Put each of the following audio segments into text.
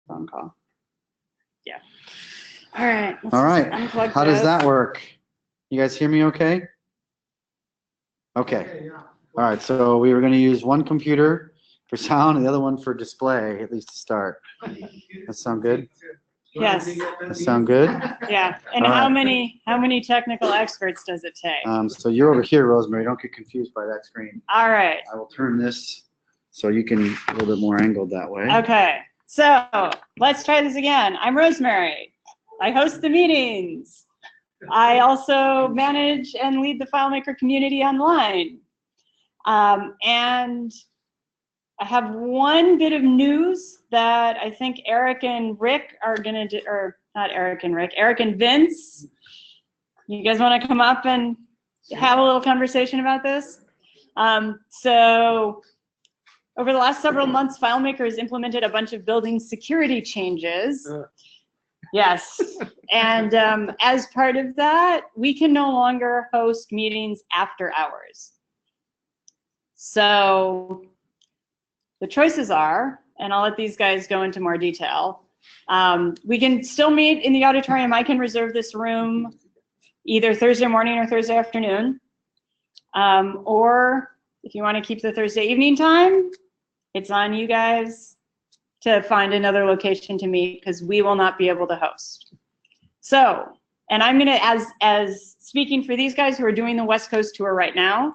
phone call. Yeah. All right. All right. How does that work? You guys hear me okay? Okay. All right. So we were going to use one computer for sound and the other one for display, at least to start. That sound good? Yes. That sound good? Yeah. And how many technical experts does it take? So you're over here, Rosemary. Don't get confused by that screen. All right. I will turn this so you can a little bit more angled that way. Okay. So let's try this again. I'm Rosemary. I host the meetings. I also manage and lead the FileMaker community online. And I have one bit of news that I think Eric and Rick are going to do, or not Eric and Rick, Eric and Vince. You guys want to come up and have a little conversation about this? So over the last several months, FileMaker has implemented a bunch of building security changes. Yes, and as part of that, we can no longer host meetings after hours. So the choices are, and I'll let these guys go into more detail, we can still meet in the auditorium. I can reserve this room either Thursday morning or Thursday afternoon. Or if you want to keep the Thursday evening time, it's on you guys to find another location to meet because we will not be able to host. So, and I'm going to, as speaking for these guys who are doing the West Coast tour right now,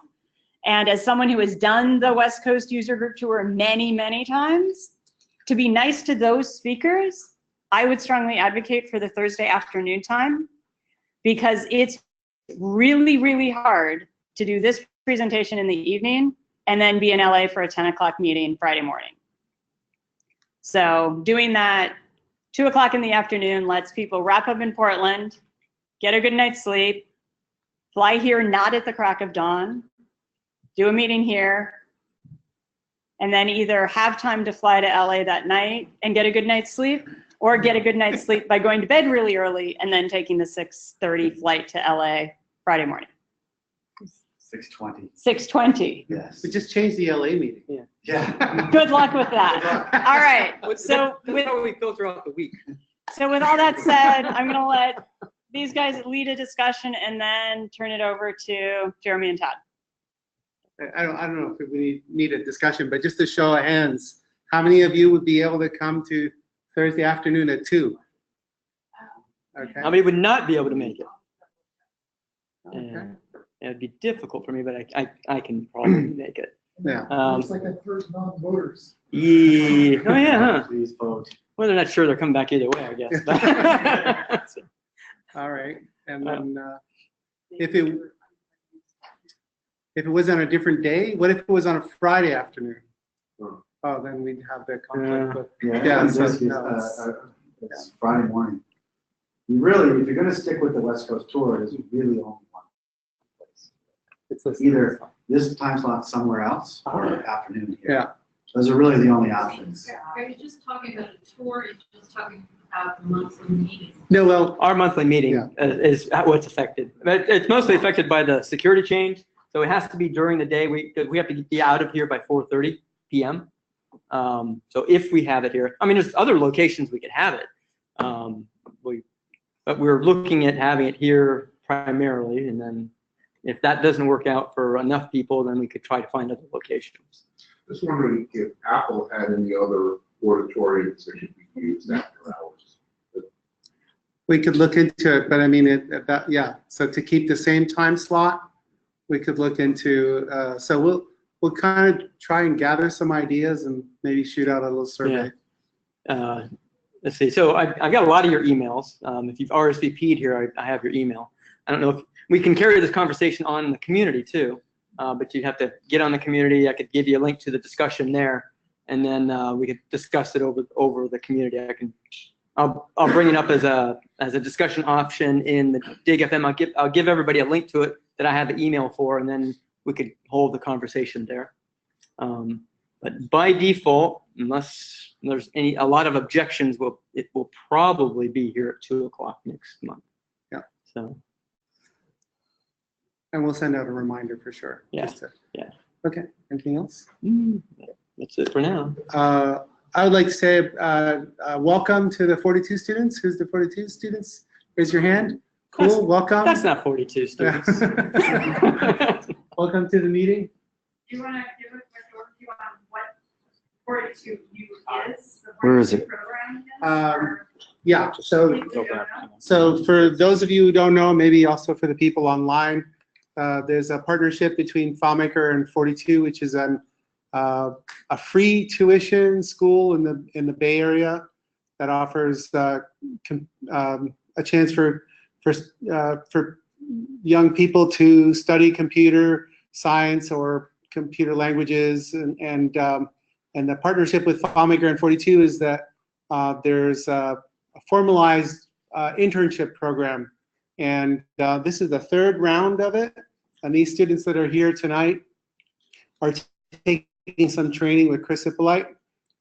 and as someone who has done the West Coast user group tour many, many times, to be nice to those speakers, I would strongly advocate for the Thursday afternoon time because it's really, really hard to do this presentation in the evening and then be in LA for a 10 o'clock meeting Friday morning. So doing that 2 o'clock in the afternoon lets people wrap up in Portland, get a good night's sleep, fly here not at the crack of dawn, do a meeting here, and then either have time to fly to LA that night and get a good night's sleep, or get a good night's sleep by going to bed really early and then taking the 6:30 flight to LA Friday morning. 6:20. 6:20. Yes. We just changed the LA meeting. Yeah. Yeah. Good luck with that. All right. So that's how we filter out the week. So with all that said, I'm going to let these guys lead a discussion and then turn it over to Jeremy and Todd. I don't know if we need a discussion, but just a show of hands, how many of you would be able to come to Thursday afternoon at 2? Okay. How many would not be able to make it? Okay. It'd be difficult for me, but I can probably make it. Yeah. Looks like that first non-voters. Yeah. Oh yeah, huh? Please vote. Well, they're not sure they're coming back either way, I guess. All right. And then if it was on a different day, what if it was on a Friday afternoon? Oh, then we'd have that conflict. But Yeah, so, it's Friday morning. Really, if you're going to stick with the West Coast tour, there's really only one place. It's either this time slot somewhere else or afternoon here. Yeah. Those are really the only options. Are you just talking about a tour, or are you just talking about the monthly meeting? No, well, Our monthly meeting is what's affected. But it's mostly affected by the security change. So it has to be during the day. We have to be out of here by 4:30 p.m. So if we have it here, I mean, there's other locations we could have it. But we're looking at having it here primarily, and then if that doesn't work out for enough people, then we could try to find other locations. Just wondering if Apple had any other auditoriums that could be used after hours. we could look into it, but I mean, so to keep the same time slot, we could look into, so we'll kind of try and gather some ideas and maybe shoot out a little survey. Yeah. Let's see. So I've got a lot of your emails. If you've RSVP'd here, I have your email. I don't know if we can carry this conversation on in the community too, but you'd have to get on the community. I could give you a link to the discussion there, and then we could discuss it over the community. I'll bring it up as a discussion option in the DIGFM. I'll give everybody a link to it that I have the email for, and then we could hold the conversation there. But by default, unless there's a lot of objections, it will probably be here at 2 o'clock next month. Yeah. So. And we'll send out a reminder for sure. Yeah. Yeah. Okay. Anything else? That's it for now. I would like to say welcome to the 42 students. Who's the 42 students? Raise your hand. Cool, welcome. That's not 42 students. Welcome to the meeting. Do you want to give a quick overview on what 42U is? The Where is 42 it? program is, Um, Yeah, so if you don't know? So for those of you who don't know, maybe also for the people online, there's a partnership between FileMaker and 42, which is a free tuition school in the Bay Area that offers a chance for young people to study computer science or computer languages, and the partnership with FileMaker and 42 is that there's a formalized internship program, and this is the third round of it. And these students that are here tonight are taking some training with Chris Hippolyte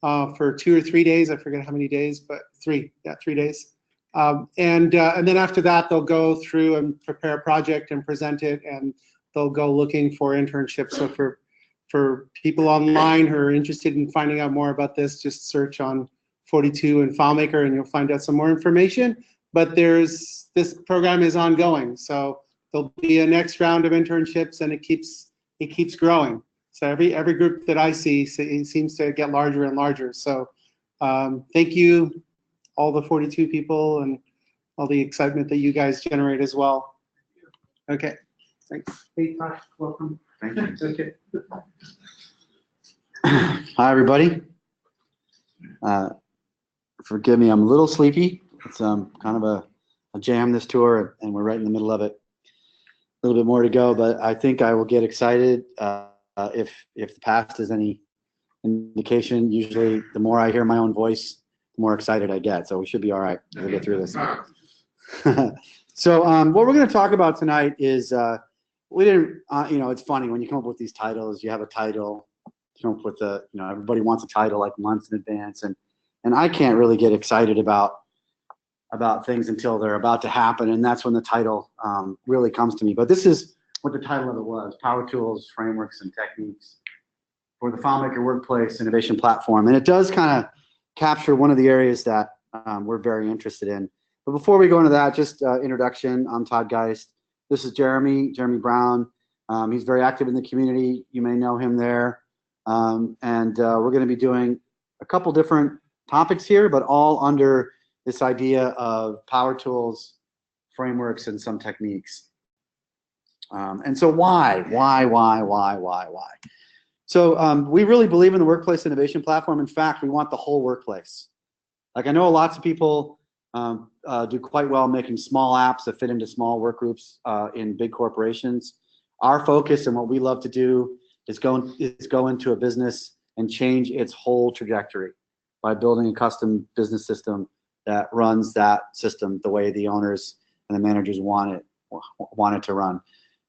for 2 or 3 days. I forget how many days, but 3 days. And then after that, they'll go through and prepare a project and present it, and they'll go looking for internships. So for people online who are interested in finding out more about this, just search on 42 and FileMaker, and you'll find out some more information. But this program is ongoing, so there'll be a next round of internships, and it keeps growing. So every group that I see, it seems to get larger and larger. So thank you, all the 42 people, and all the excitement that you guys generate as well. Okay, thanks. Hey, Todd, welcome. Thank you. Okay. Hi, everybody. Forgive me, I'm a little sleepy. It's kind of a jam, this tour, and we're right in the middle of it. A little bit more to go, but I think I will get excited if the past is any indication. Usually, the more I hear my own voice, the more excited I get. So we should be all right. We'll get through this. So what we're going to talk about tonight is we didn't. It's funny when you come up with these titles. You have a title. You come up with everybody wants a title like months in advance, and I can't really get excited about things until they're about to happen, and that's when the title really comes to me. But this is what the title of it was: Power Tools, Frameworks, and Techniques for the FileMaker Workplace Innovation Platform. And it does kind of capture one of the areas that we're very interested in. But before we go into that, just introduction. I'm Todd Geist. This is Jeremy Brown. He's very active in the community. You may know him there. And we're going to be doing a couple different topics here, but all under this idea of power tools, frameworks, and some techniques. And so why? So we really believe in the Workplace Innovation Platform. In fact, we want the whole workplace. Like, I know lots of people do quite well making small apps that fit into small work groups in big corporations. Our focus and what we love to do is go into a business and change its whole trajectory by building a custom business system that runs that system the way the owners and the managers want it to run.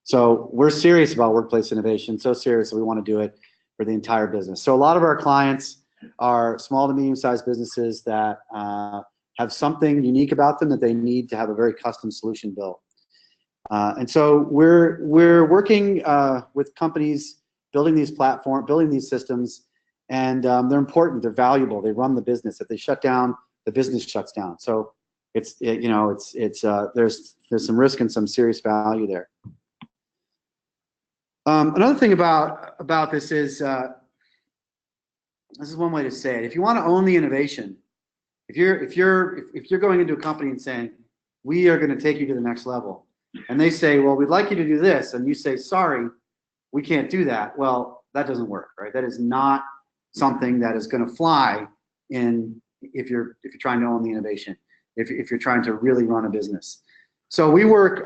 So we're serious about workplace innovation, so serious that we want to do it for the entire business. So a lot of our clients are small to medium-sized businesses that have something unique about them that they need to have a very custom solution built. And so we're working with companies building these platforms, building these systems, and they're important, they're valuable, they run the business. If they shut down, the business shuts down. So there's some risk and some serious value there. Another thing about this is this is one way to say it. If you want to own the innovation, if you're going into a company and saying, we are going to take you to the next level, and they say, well, we'd like you to do this, and you say, sorry, we can't do that. Well, that doesn't work, right? That is not something that is going to fly if you're trying to own the innovation, if you're trying to really run a business. So we work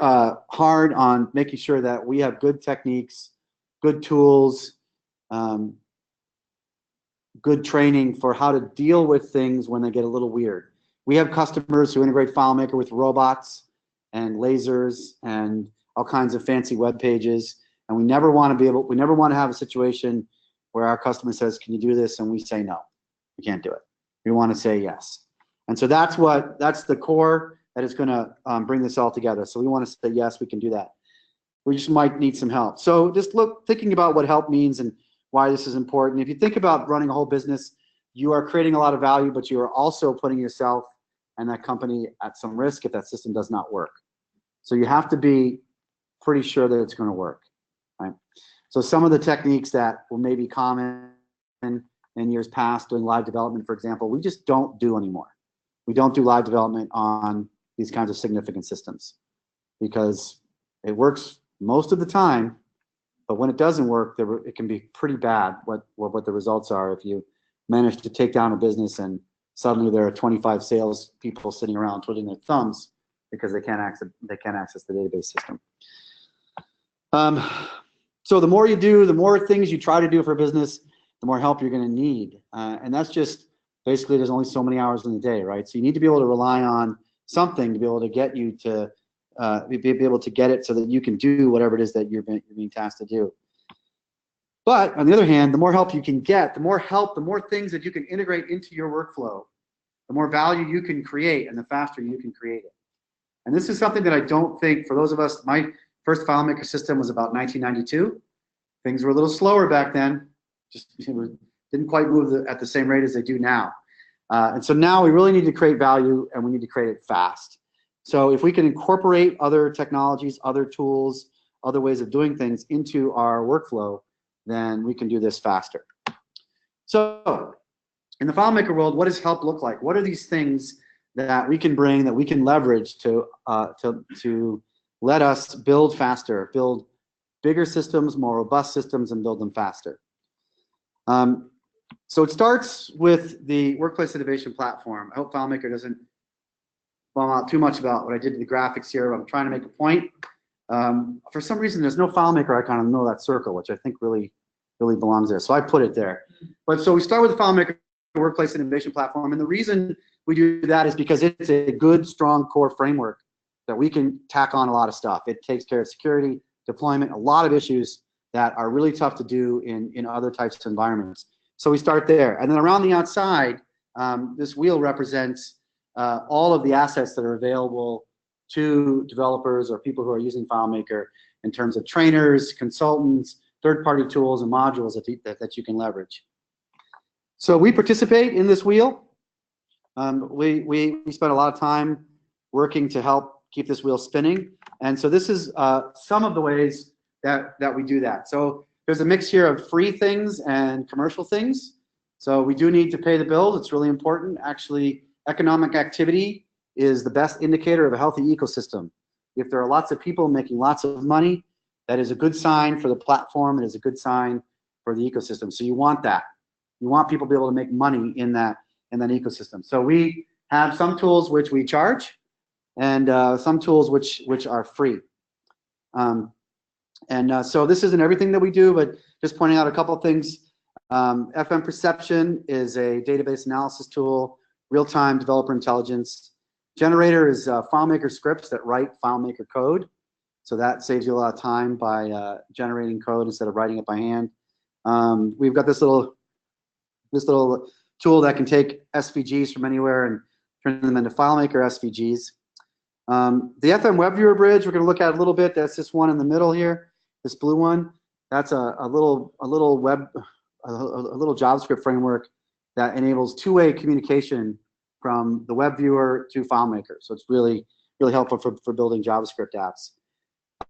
hard on making sure that we have good techniques, good tools, good training for how to deal with things when they get a little weird. We have customers who integrate FileMaker with robots and lasers and all kinds of fancy web pages, and we never want to have a situation where our customer says, can you do this? And we say, no, we can't do it. We want to say yes. And so that's the core that is going to bring this all together. So we want to say, yes, we can do that. We just might need some help. So just thinking about what help means and why this is important. If you think about running a whole business, you are creating a lot of value, but you are also putting yourself and that company at some risk if that system does not work. So you have to be pretty sure that it's going to work, right? So some of the techniques that were maybe common in years past doing live development, for example, we just don't do anymore. We don't do live development on these kinds of significant systems because it works most of the time, but when it doesn't work, it can be pretty bad what the results are if you manage to take down a business and suddenly there are 25 sales people sitting around twiddling their thumbs because they can't access the database system. So the more you do, the more things you try to do for a business, the more help you're going to need. And that's just basically there's only so many hours in the day, right? So you need to be able to rely on something to be able to get you to be able to get it so that you can do whatever it is that you're being tasked to do. But on the other hand, the more help you can get, the more things that you can integrate into your workflow, the more value you can create and the faster you can create it. And this is something that I don't think, for those of us, my first FileMaker system was about 1992. Things were a little slower back then, just didn't quite move at the same rate as they do now. And so now we really need to create value and we need to create it fast. So if we can incorporate other technologies, other tools, other ways of doing things into our workflow, then we can do this faster. So in the FileMaker world, what does help look like? What are these things that we can bring, that we can leverage to let us build faster, build bigger systems, more robust systems, and build them faster? So it starts with the Workplace Innovation Platform. I hope FileMaker doesn't fall out too much about what I did to the graphics here. I'm trying to make a point. For some reason, there's no FileMaker icon in the middle of that circle, which I think really belongs there. So I put it there. But so we start with the FileMaker Workplace Innovation Platform. And the reason we do that is because it's a good, strong core framework that we can tack on a lot of stuff. It takes care of security, deployment, a lot of issues that are really tough to do in other types of environments. So we start there. And then around the outside, this wheel represents all of the assets that are available to developers or people who are using FileMaker in terms of trainers, consultants, third-party tools, and modules that you can leverage. So we participate in this wheel. We spend a lot of time working to help keep this wheel spinning. And so this is some of the ways that we do that. So there's a mix here of free things and commercial things. So we do need to pay the bills. It's really important. Actually, economic activity is the best indicator of a healthy ecosystem. If there are lots of people making lots of money, that is a good sign for the platform. It is a good sign for the ecosystem. So you want that. You want people to be able to make money in that ecosystem. So we have some tools which we charge, and some tools which are free. So this isn't everything that we do, but just pointing out a couple of things. FM Perception is a database analysis tool, real-time developer intelligence. Generator is FileMaker scripts that write FileMaker code. So that saves you a lot of time by generating code instead of writing it by hand. We've got this little tool that can take SVGs from anywhere and turn them into FileMaker SVGs. The FM Web Viewer Bridge, we're going to look at a little bit. That's this one in the middle here, this blue one. That's a little JavaScript framework that enables two-way communication from the web viewer to FileMaker. So it's really helpful for building JavaScript apps.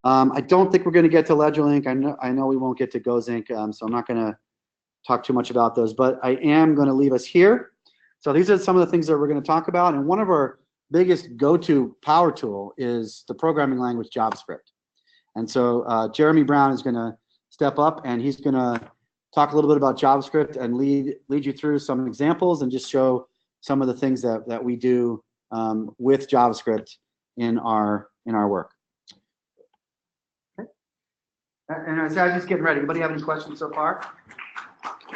I don't think we're going to get to LedgerLink. I know we won't get to GoZync, so I'm not going to talk too much about those. But I am going to leave us here. So these are some of the things that we're going to talk about. And one of our biggest go-to power tool is the programming language JavaScript. And so Jeremy Brown is going to step up, and he's going to talk a little bit about JavaScript and lead you through some examples and just show some of the things that we do with JavaScript in our work. Okay. And as I was just getting ready, anybody have any questions so far?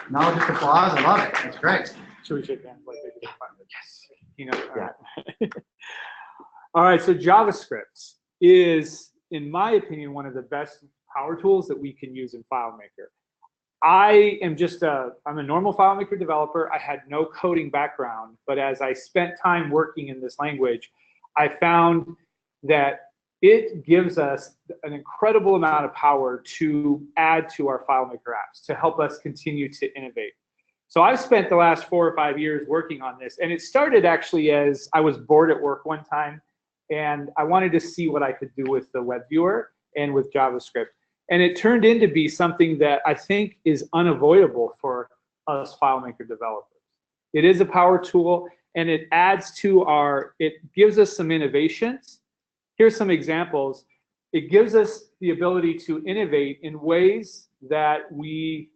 No, just applause. I love it. That's great. Should we shake hands like they did? Yes. You know. Yeah. All right. So JavaScript is, in my opinion, one of the best power tools that we can use in FileMaker. I'm a normal FileMaker developer. I had no coding background, but as I spent time working in this language, I found that it gives us an incredible amount of power to add to our FileMaker apps to help us continue to innovate. So I've spent the last 4 or 5 years working on this, and it started actually as I was bored at work one time, and I wanted to see what I could do with the web viewer and with JavaScript. And it turned into be something that I think is unavoidable for us FileMaker developers. It is a power tool, and it adds to it gives us some innovations. Here's some examples. It gives us the ability to innovate in ways that we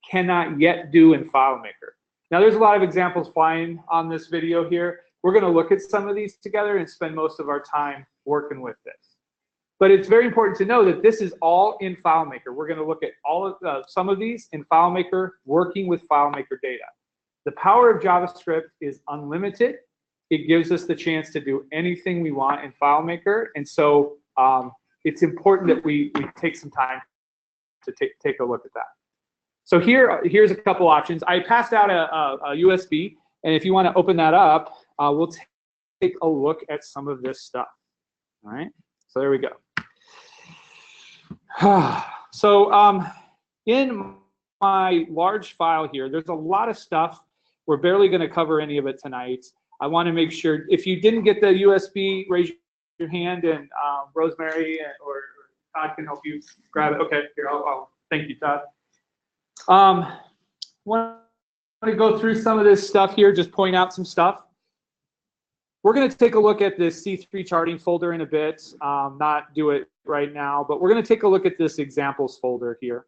cannot yet do in FileMaker. Now, there's a lot of examples flying on this video here. We're going to look at some of these together and spend most of our time working with this. But it's very important to know that this is all in FileMaker. We're going to look at some of these in FileMaker, working with FileMaker data. The power of JavaScript is unlimited. It gives us the chance to do anything we want in FileMaker, and so it's important that we take some time to take a look at that. So here's a couple options. I passed out a USB, and if you want to open that up, we'll take a look at some of this stuff. All right, so there we go. So in my large file here, there's a lot of stuff. We're barely going to cover any of it tonight. I want to make sure, if you didn't get the USB, raise your hand, and Rosemary or Todd can help you grab it. Okay, here, I'll thank you, Todd. Want to go through some of this stuff here, just point out some stuff. We're going to take a look at this C3 charting folder in a bit, not do it right now, but we're going to take a look at this examples folder here.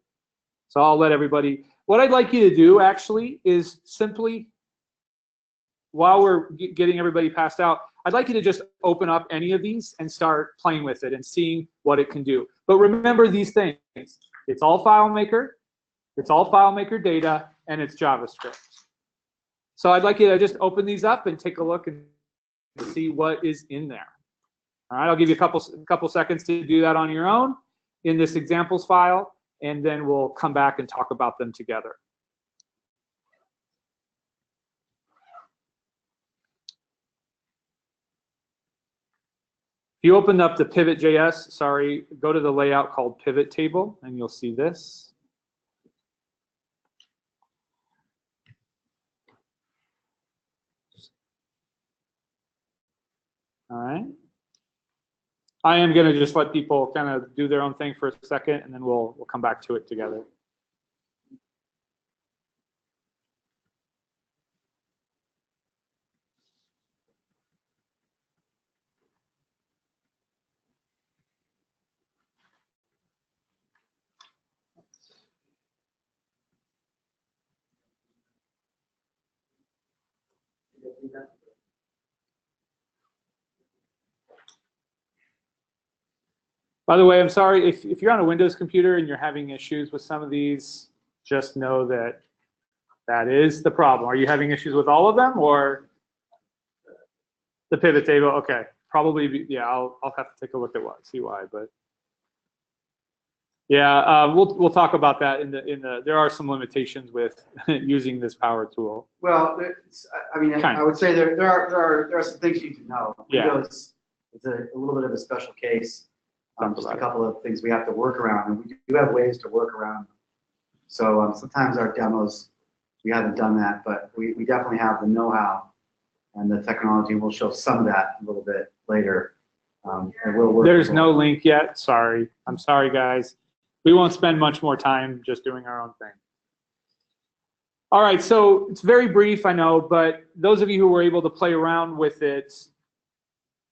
So I'll let everybody, what I'd like you to do actually is simply, while we're getting everybody passed out, I'd like you to just open up any of these and start playing with it and seeing what it can do. But remember these things. It's all FileMaker, it's all FileMaker data, and it's JavaScript. So I'd like you to just open these up and take a look and see what is in there. All right, I'll give you a couple seconds to do that on your own in this examples file, and then we'll come back and talk about them together. If you open up the pivot.js, sorry, go to the layout called pivot table, and you'll see this. All right. I am going to just let people kind of do their own thing for a second, and then we'll come back to it together. By the way, I'm sorry, if you're on a Windows computer and you're having issues with some of these, just know that that is the problem. Are you having issues with all of them, or the pivot table? Okay, probably, yeah, I'll have to take a look at see why, but yeah, we'll talk about that there are some limitations with using this power tool. Well, I mean, I would say there are some things you need to know. Yeah. Windows is a little bit of a special case. Just a couple of things we have to work around, and we do have ways to work around. So sometimes our demos, we haven't done that, but we definitely have the know-how and the technology. We'll show some of that a little bit later. And we'll work. There's no link yet. Sorry. I'm sorry, guys. We won't spend much more time just doing our own thing. All right, so it's very brief, I know, but those of you who were able to play around with it,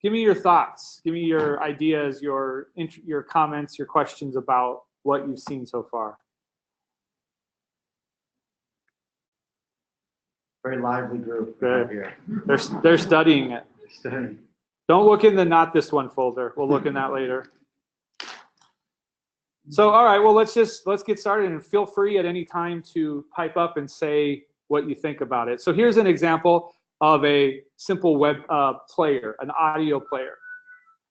give me your thoughts, give me your ideas, your comments, your questions about what you've seen so far. Very lively group here. They're studying it. They're studying. Don't look in the not this one folder. We'll look in that later. So, all right, well, let's get started, and feel free at any time to pipe up and say what you think about it. So here's an example of a simple web player, an audio player.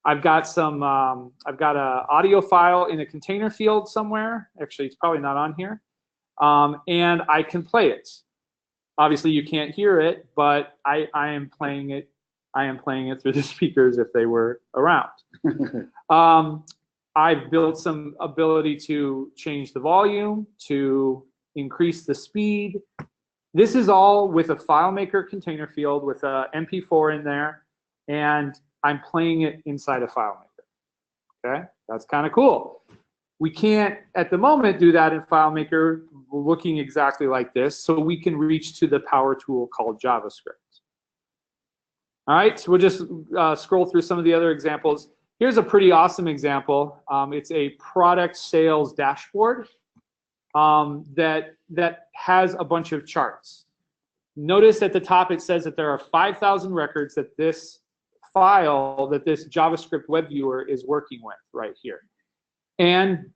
I've got an audio file in a container field somewhere. Actually, it's probably not on here. And I can play it. Obviously, you can't hear it, but I am playing it. I am playing it through the speakers if they were around. I've built some ability to change the volume, to increase the speed, This is all with a FileMaker container field with a MP4 in there, and I'm playing it inside of FileMaker. Okay, that's kind of cool. We can't, at the moment, do that in FileMaker looking exactly like this, so we can reach to the power tool called JavaScript. All right, so we'll just scroll through some of the other examples. Here's a pretty awesome example. It's a product sales dashboard that has a bunch of charts. Notice at the top it says that there are 5,000 records that this file, that this JavaScript web viewer is working with right here. And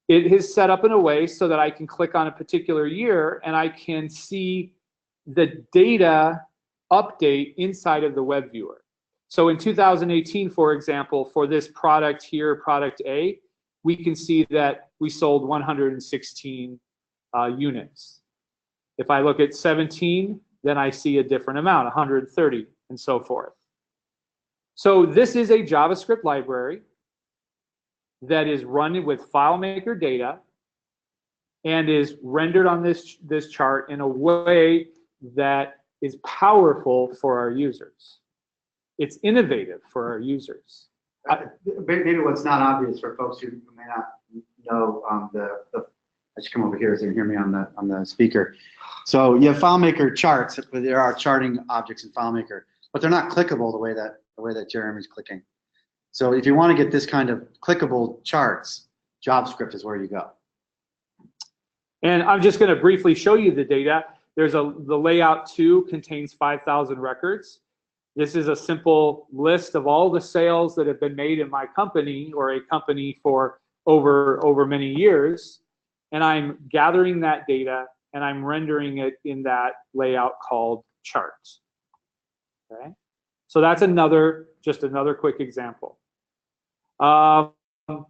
it is set up in a way so that I can click on a particular year and I can see the data update inside of the web viewer. So in 2018, for example, for this product here, product A, we can see that we sold 116 units. If I look at 17, then I see a different amount, 130, and so forth. So this is a JavaScript library that is run with FileMaker data and is rendered on this chart in a way that is powerful for our users. It's innovative for our users. Maybe what's not obvious for folks who may not know I should come over here so you can hear me on the speaker. So you have FileMaker charts. There are charting objects in FileMaker, but they're not clickable the way that Jeremy's clicking. So if you want to get this kind of clickable charts, JavaScript is where you go. And I'm just going to briefly show you the data. There's the layout 2 contains 5,000 records. This is a simple list of all the sales that have been made in my company or a company for over many years. And I'm gathering that data and I'm rendering it in that layout called charts. Okay, so that's just another quick example.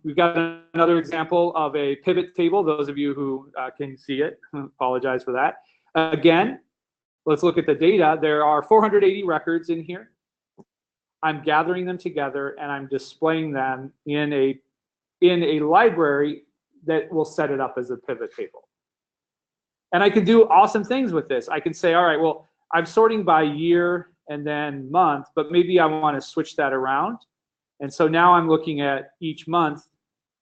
We've got another example of a pivot table. Those of you who can see it, apologize for that. Again, let's look at the data. There are 480 records in here. I'm gathering them together and I'm displaying them in a library that will set it up as a pivot table. And I can do awesome things with this. I can say, all right, well, I'm sorting by year and then month, but maybe I want to switch that around. And so now I'm looking at each month,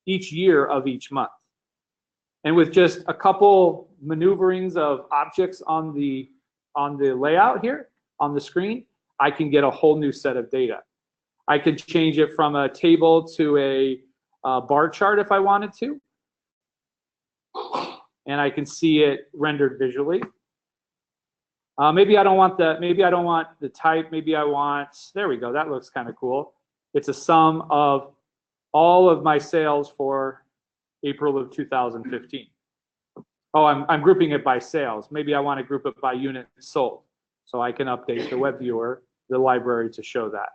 each year of each month. And with just a couple maneuverings of objects on the layout here on the screen, I can get a whole new set of data. I could change it from a table to a bar chart if I wanted to. And I can see it rendered visually. Maybe I don't want the type, maybe I want, there we go, that looks kind of cool. It's a sum of all of my sales for April of 2015. Oh, I'm grouping it by sales. Maybe I want to group it by units sold. So I can update the web viewer, the library to show that.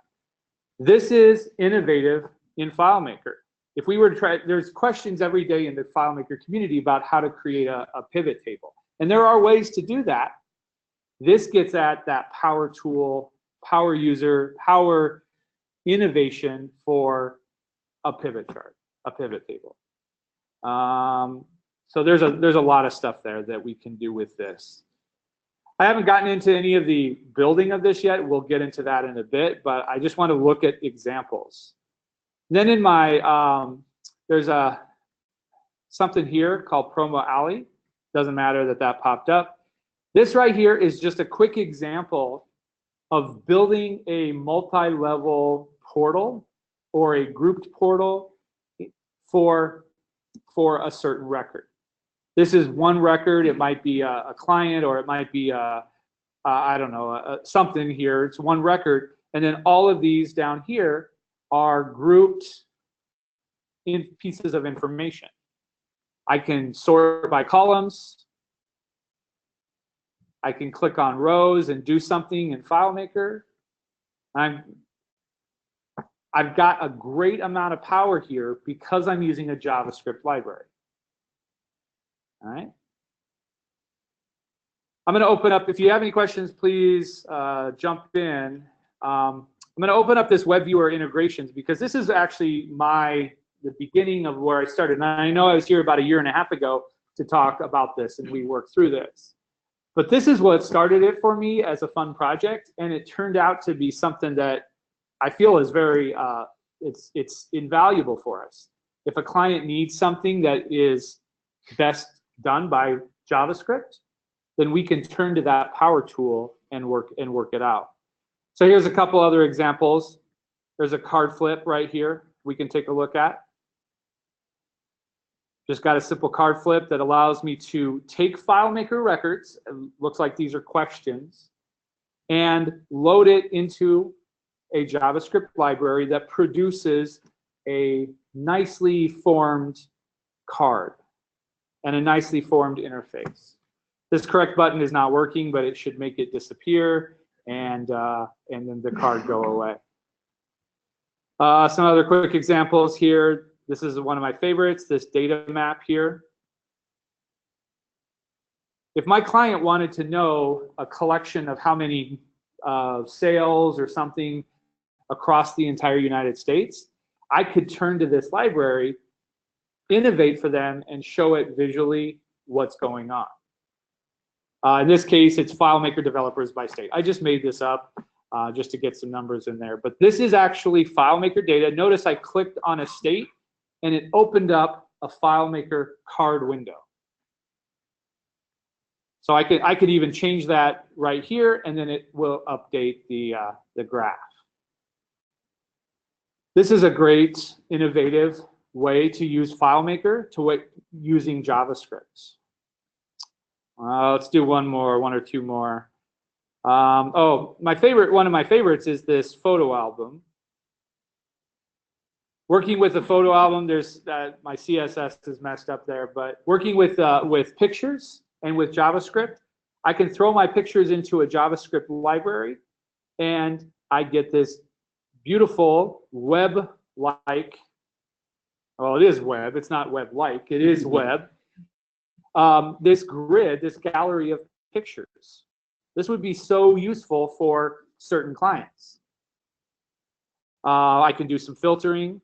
This is innovative in FileMaker. If we were to try, there's questions every day in the FileMaker community about how to create a pivot table. And there are ways to do that. This gets at that power tool, power user, power innovation for a pivot chart, a pivot table. So there's a lot of stuff there that we can do with this. I haven't gotten into any of the building of this yet. We'll get into that in a bit, but I just want to look at examples. Then in my, there's something here called Promo Alley. Doesn't matter that popped up. This right here is just a quick example of building a multi-level portal or a grouped portal for a certain record. This is one record. It might be a client, or it might be I don't know, something here. It's one record, and then all of these down here are grouped in pieces of information. I can sort by columns. I can click on rows and do something in FileMaker. I've got a great amount of power here because I'm using a JavaScript library. All right. I'm going to open up, if you have any questions, please jump in. I'm going to open up this web viewer integrations because this is actually the beginning of where I started. And I know I was here about 1.5 years ago to talk about this, and we worked through this. But this is what started it for me as a fun project, and it turned out to be something that I feel is very, it's invaluable for us. If a client needs something that is best done by JavaScript, then we can turn to that power tool and work it out. So here's a couple other examples. There's a card flip right here we can take a look at. Just got a simple card flip that allows me to take FileMaker records, it looks like these are questions, and load it into a JavaScript library that produces a nicely formed card and a nicely formed interface. This correct button is not working, but it should make it disappear and then the card go away. Some other quick examples here. This is one of my favorites, this data map here. If my client wanted to know a collection of how many sales or something across the entire United States, I could turn to this library, innovate for them, and show it visually what's going on. In this case, it's FileMaker developers by state. I just made this up just to get some numbers in there. But this is actually FileMaker data. Notice I clicked on a state, and it opened up a FileMaker card window. So I could even change that right here, and then it will update the graph. This is a great, innovative way to use FileMaker using JavaScript. Let's do one or two more. Oh, one of my favorites is this photo album. Working with a photo album, there's my CSS is messed up there, but working with pictures and with JavaScript, I can throw my pictures into a JavaScript library, and I get this beautiful web-like. Well, it is web. It's not web-like. It is web. This grid, this gallery of pictures. This would be so useful for certain clients. I can do some filtering.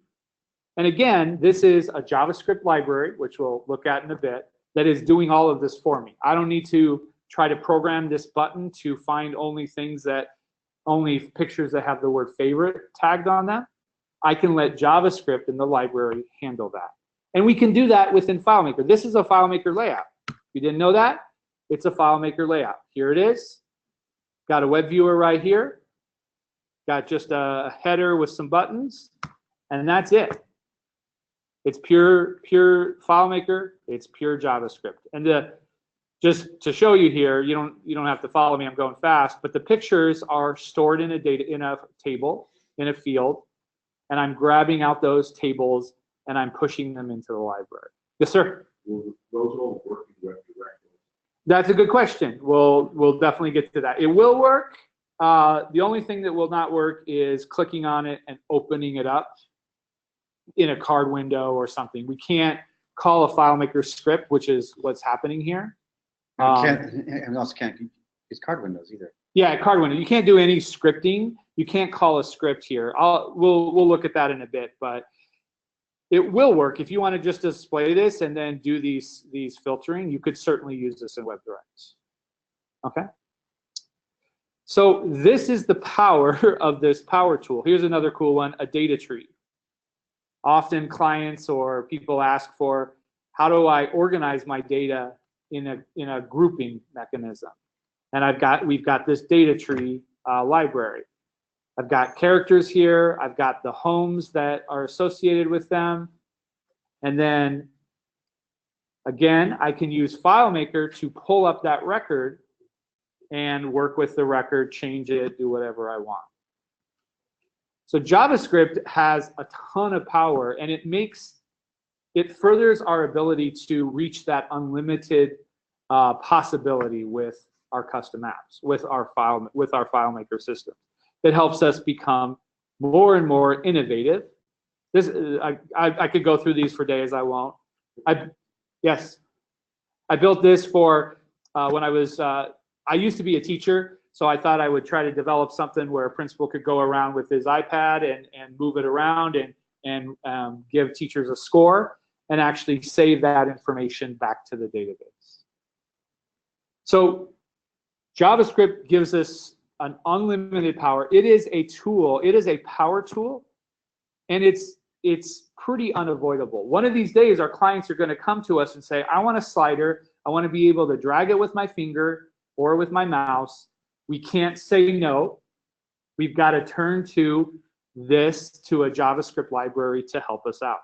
And again, this is a JavaScript library, which we'll look at in a bit, that is doing all of this for me. I don't need to try to program this button to find only pictures that have the word favorite tagged on them. I can let JavaScript in the library handle that. And we can do that within FileMaker. This is a FileMaker layout. If you didn't know that, it's a FileMaker layout. Here it is. Got a web viewer right here. Got just a header with some buttons, and that's it. It's pure FileMaker. It's pure JavaScript. And just to show you here, you don't have to follow me. I'm going fast, but the pictures are stored in a table, in a field, and I'm grabbing out those tables and I'm pushing them into the library. Yes, sir. Will those all work directly? That's a good question. We'll definitely get to that. It will work. The only thing that will not work is clicking on it and opening it up in a card window or something. We can't call a FileMaker script, which is what's happening here. And also can't use card windows either. Yeah, card window. You can't do any scripting. You can't call a script here. We'll look at that in a bit, but it will work. If you want to just display this and then do these filtering, you could certainly use this in WebDirect. Okay. So this is the power of this power tool. Here's another cool one, a data tree. Often clients or people ask for, how do I organize my data in a grouping mechanism? And we've got this data tree library. I've got characters here. I've got the homes that are associated with them. And then, again, I can use FileMaker to pull up that record and work with the record, change it, do whatever I want. So JavaScript has a ton of power, and it furthers our ability to reach that unlimited possibility with our custom apps, with our FileMaker system. It helps us become more and more innovative. I could go through these for days. I won't. Yes, I built this for when I used to be a teacher, so I thought I would try to develop something where a principal could go around with his iPad and move it around and give teachers a score and actually save that information back to the database. So JavaScript gives us an unlimited power. It is a tool. It is a power tool, and it's pretty unavoidable. One of these days, our clients are going to come to us and say, I want a slider. I want to be able to drag it with my finger or with my mouse. We can't say no. We've got to turn to a JavaScript library to help us out.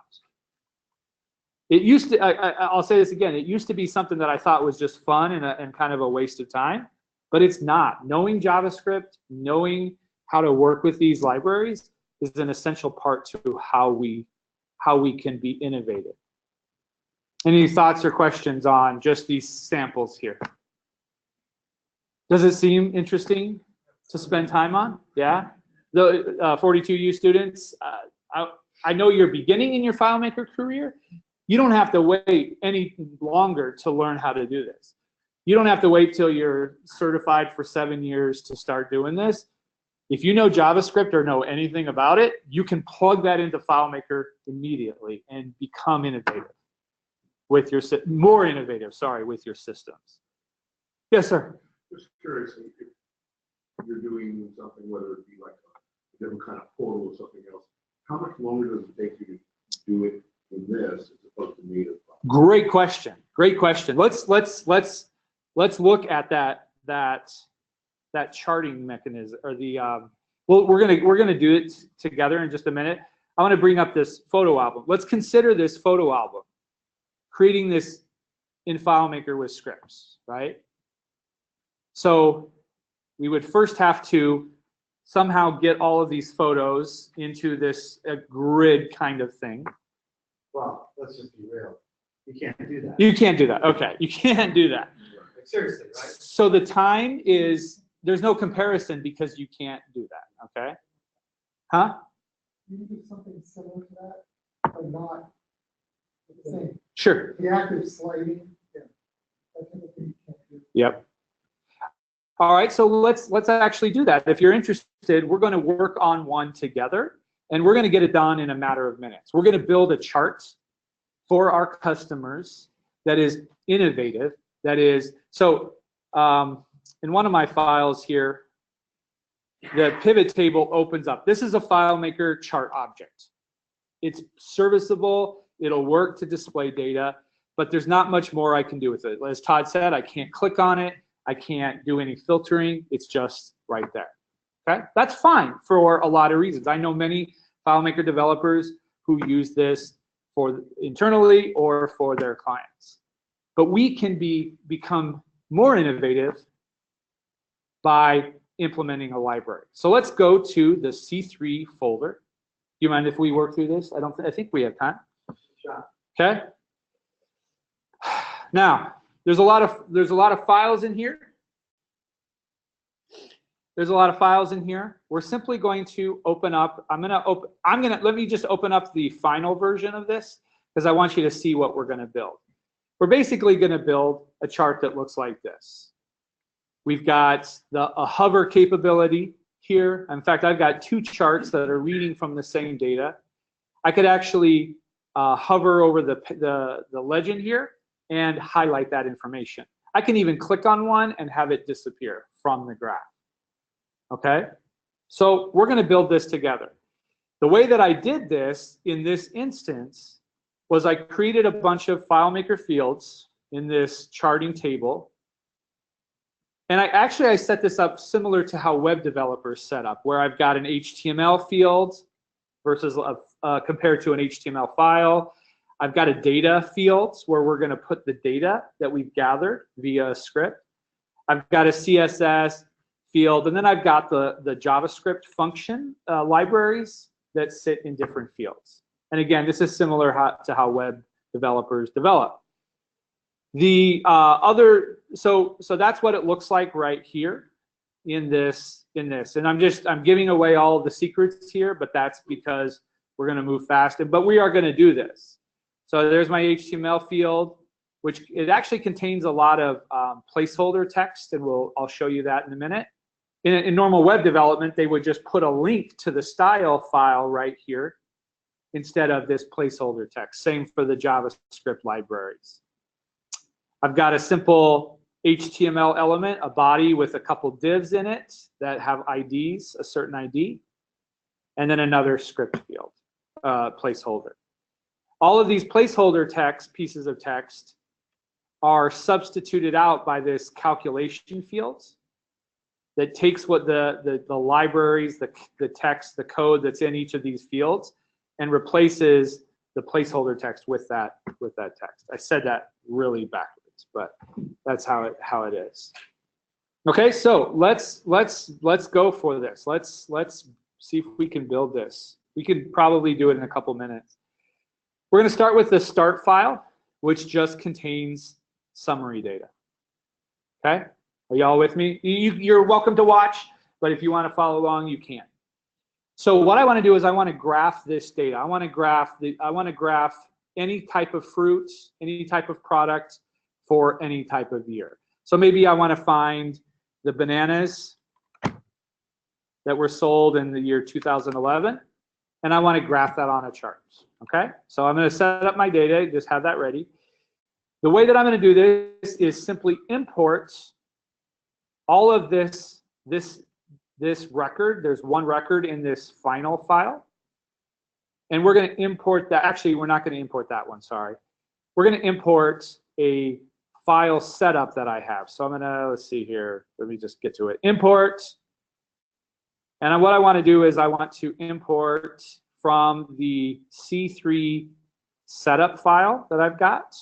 It used to, I'll say this again, it used to be something that I thought was just fun and kind of a waste of time, but it's not. Knowing JavaScript, knowing how to work with these libraries is an essential part to how we can be innovative. Any thoughts or questions on just these samples here? Does it seem interesting to spend time on? Yeah? The 42U students, I know you're beginning in your FileMaker career. You don't have to wait any longer to learn how to do this. You don't have to wait till you're certified for 7 years to start doing this. If you know JavaScript or know anything about it, you can plug that into FileMaker immediately and become innovative with your, more innovative, sorry, with your systems. Yes, sir. Just curious, if you're doing something, whether it be like a different kind of portal or something else, how much longer does it take you to do it in this as opposed to native? Great question. Great question. Let's look at that charting mechanism, or the well, we're gonna do it together in just a minute. I want to bring up this photo album. Let's consider this photo album, creating this in FileMaker with scripts, right? So we would first have to somehow get all of these photos into this grid kind of thing. Well, let's just be real. You can't do that. You can't do that. Okay, you can't do that. Like, seriously, right? So the time is, there's no comparison because you can't do that, okay? Huh? You can do something similar to that, but not the same. Sure. The active sliding, yeah. That kind of thing you can't do. Yep. All right, so let's actually do that. If you're interested, we're going to work on one together, and we're going to get it done in a matter of minutes. We're going to build a chart for our customers that is innovative. That is, so in one of my files here, the pivot table opens up. This is a FileMaker chart object. It's serviceable. It'll work to display data, but there's not much more I can do with it. As Todd said, I can't click on it. I can't do any filtering. It's just right there. Okay, that's fine for a lot of reasons. I know many FileMaker developers who use this for internally or for their clients. But we can become more innovative by implementing a library. So let's go to the C3 folder. Do you mind if we work through this? I think we have time. Sure. Okay. Now, there's a lot of files in here. There's a lot of files in here. We're simply going to open up. Let me just open up the final version of this because I want you to see what we're going to build. We're basically going to build a chart that looks like this. We've got a hover capability here. In fact, I've got two charts that are reading from the same data. I could actually hover over the legend here and highlight that information. I can even click on one and have it disappear from the graph. Okay, so we're going to build this together. The way that I did this in this instance was I created a bunch of FileMaker fields in this charting table. And I set this up similar to how web developers set up, where I've got an HTML field versus compared to an HTML file. I've got a data field where we're going to put the data that we've gathered via a script. I've got a CSS field, and then I've got the JavaScript function libraries that sit in different fields. And again, this is similar to how web developers develop. The so that's what it looks like right here in this. And I'm giving away all of the secrets here, but that's because we're going to move fast. But we are going to do this. So there's my HTML field, which it actually contains a lot of placeholder text, and I'll show you that in a minute. In normal web development, they would just put a link to the style file right here instead of this placeholder text. Same for the JavaScript libraries. I've got a simple HTML element, a body with a couple divs in it that have IDs, a certain ID, and then another script field, placeholder. All of these placeholder text, pieces of text, are substituted out by this calculation fields that takes what the libraries, the text, the code that's in each of these fields, and replaces the placeholder text with that text. I said that really backwards, but that's how it is. Okay, so let's go for this. Let's see if we can build this. We could probably do it in a couple minutes. We're going to start with the start file, which just contains summary data. Okay, are y'all with me? You're welcome to watch, but if you want to follow along, you can. So what I want to do is I want to graph this data. I want to graph any type of fruit, any type of product for any type of year. So maybe I want to find the bananas that were sold in the year 2011, and I want to graph that on a chart. Okay, so I'm going to set up my data, just have that ready. The way that I'm going to do this is simply import all of this record. There's one record in this final file, and we're going to import that. Actually, we're not going to import that one, sorry. We're going to import a file setup that I have. So I'm going to, let's see here, let me just get to it. Import, and what I want to do is I want to import from the C3 setup file that I've got.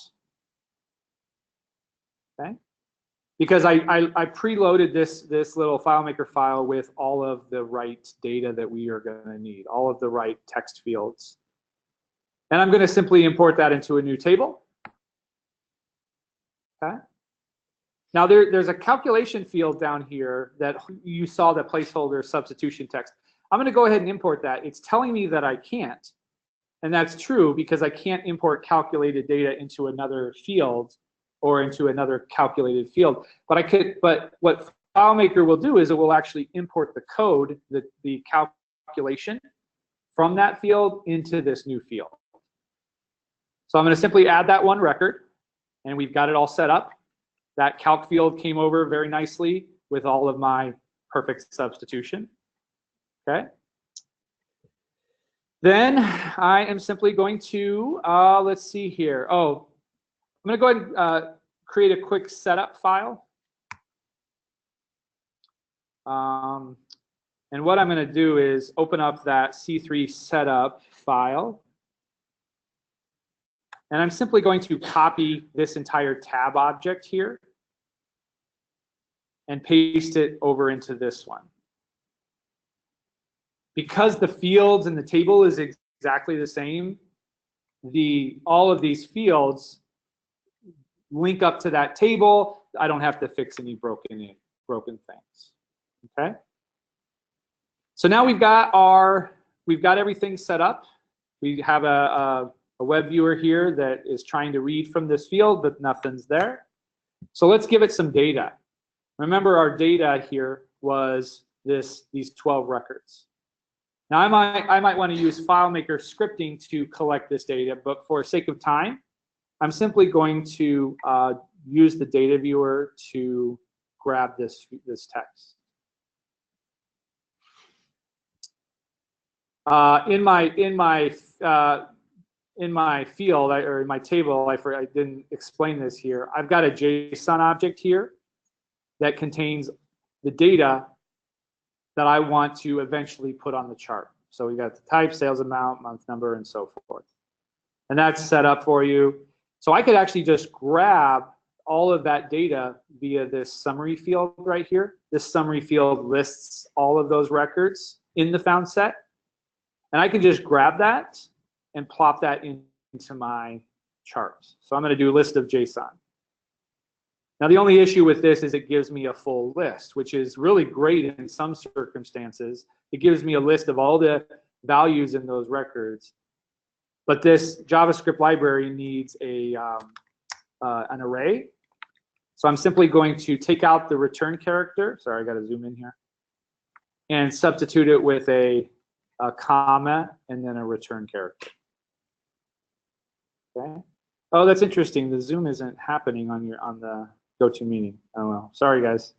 Okay, because I preloaded this little FileMaker file with all of the right data that we are going to need, all of the right text fields. And I'm going to simply import that into a new table. Okay. Now there's a calculation field down here that you saw, the placeholder substitution text. I'm going to go ahead and import that. It's telling me that I can't. And that's true because I can't import calculated data into another field or into another calculated field. But I could. But what FileMaker will do is it will actually import the code, the calculation from that field into this new field. So I'm going to simply add that one record, and we've got it all set up. That calc field came over very nicely with all of my perfect substitution. Okay. Then I am simply going to, let's see here. Oh, I'm going to go ahead and create a quick setup file. And what I'm going to do is open up that C3 setup file. And I'm simply going to copy this entire tab object here and paste it over into this one. Because the fields in the table is exactly the same, all of these fields link up to that table. I don't have to fix any broken things. Okay. So now we've got everything set up. We have a web viewer here that is trying to read from this field, but nothing's there. So let's give it some data. Remember, our data here was these 12 records. Now I might want to use FileMaker scripting to collect this data, but for sake of time, I'm simply going to use the data viewer to grab this text. In my field, or in my table, I didn't explain this here. I've got a JSON object here that contains the data that I want to eventually put on the chart. So we got the type, sales amount, month number, and so forth. And that's set up for you. So I could actually just grab all of that data via this summary field right here. This summary field lists all of those records in the found set. And I can just grab that and plop that into my chart. So I'm going to do list of JSON. Now the only issue with this is it gives me a full list, which is really great in some circumstances. It gives me a list of all the values in those records. But this JavaScript library needs an array. So I'm simply going to take out the return character. Sorry, I got to zoom in here. And substitute it with a comma and then a return character. Okay. Oh, that's interesting. The zoom isn't happening on the GoToMeeting. I don't know. Sorry, guys.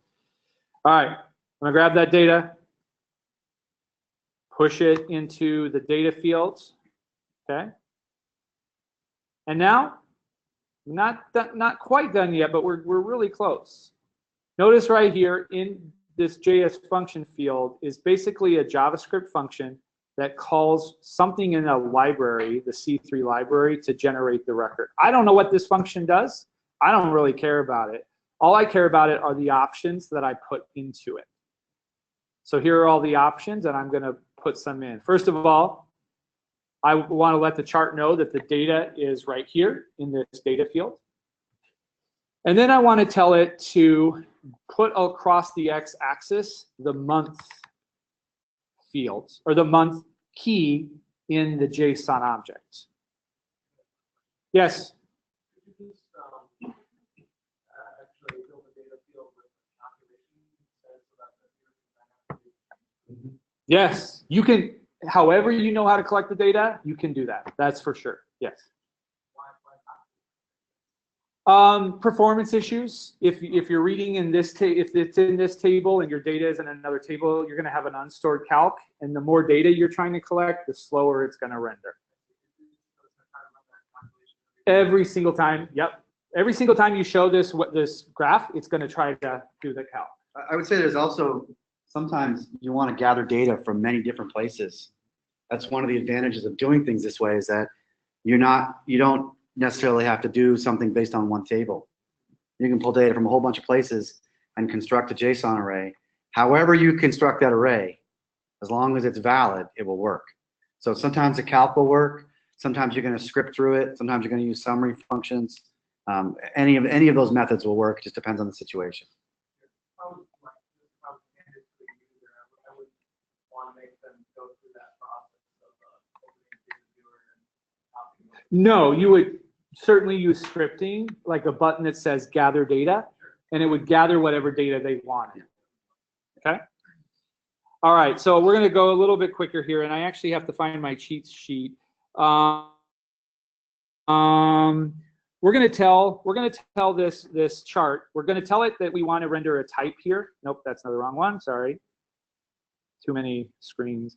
All right, I'm gonna grab that data, push it into the data fields, okay? And now, not quite done yet, but we're really close. Notice right here in this JS function field is basically a JavaScript function that calls something in a library, the C3 library, to generate the record. I don't know what this function does. I don't really care about it. All I care about it are the options that I put into it. So here are all the options, and I'm going to put some in. First of all, I want to let the chart know that the data is right here in this data field. And then I want to tell it to put across the x-axis the month fields, or the month key in the JSON object. Yes? Yes, you can, however you know how to collect the data, you can do that. That's for sure, yes. Performance issues. If you're reading in this, if it's in this table and your data is in another table, you're going to have an unstored calc, and the more data you're trying to collect, the slower it's going to render. Every single time, yep. Every single time you show this graph, it's going to try to do the calc. I would say there's also sometimes you want to gather data from many different places. That's one of the advantages of doing things this way, is that you don't necessarily have to do something based on one table. You can pull data from a whole bunch of places and construct a JSON array. However you construct that array, as long as it's valid, it will work. So sometimes a calc will work. Sometimes you're going to script through it. Sometimes you're going to use summary functions. Any of those methods will work. It just depends on the situation. No, you would certainly use scripting, like a button that says gather data, and it would gather whatever data they wanted. Okay? All right, so we're going to go a little bit quicker here, and I actually have to find my cheat sheet. We're going to tell this chart. We're going to tell it that we want to render a type here. Nope, that's not the wrong one. Sorry. Too many screens.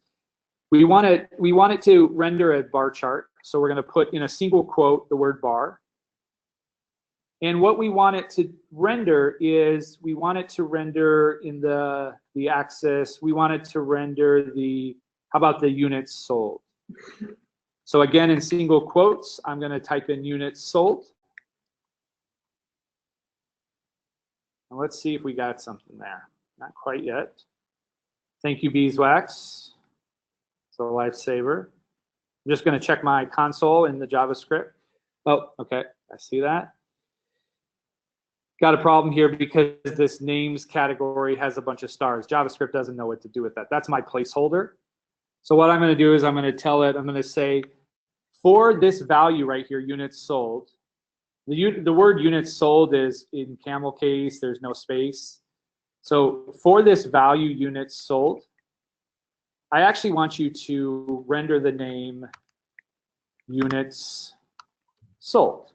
We want it to render a bar chart. So we're going to put in a single quote the word bar. And what we want it to render is, we want it to render in the axis, we want it to render how about the units sold? So again, in single quotes, I'm going to type in units sold. And let's see if we got something there. Not quite yet. Thank you, Beeswax. It's a lifesaver. I'm just going to check my console in the JavaScript. Oh, okay, I see that. Got a problem here because this names category has a bunch of stars. JavaScript doesn't know what to do with that. That's my placeholder. So what I'm going to do is I'm going to tell it, I'm going to say, for this value right here, units sold, the word units sold is in camel case, there's no space. So for this value, units sold, I actually want you to render the name units sold.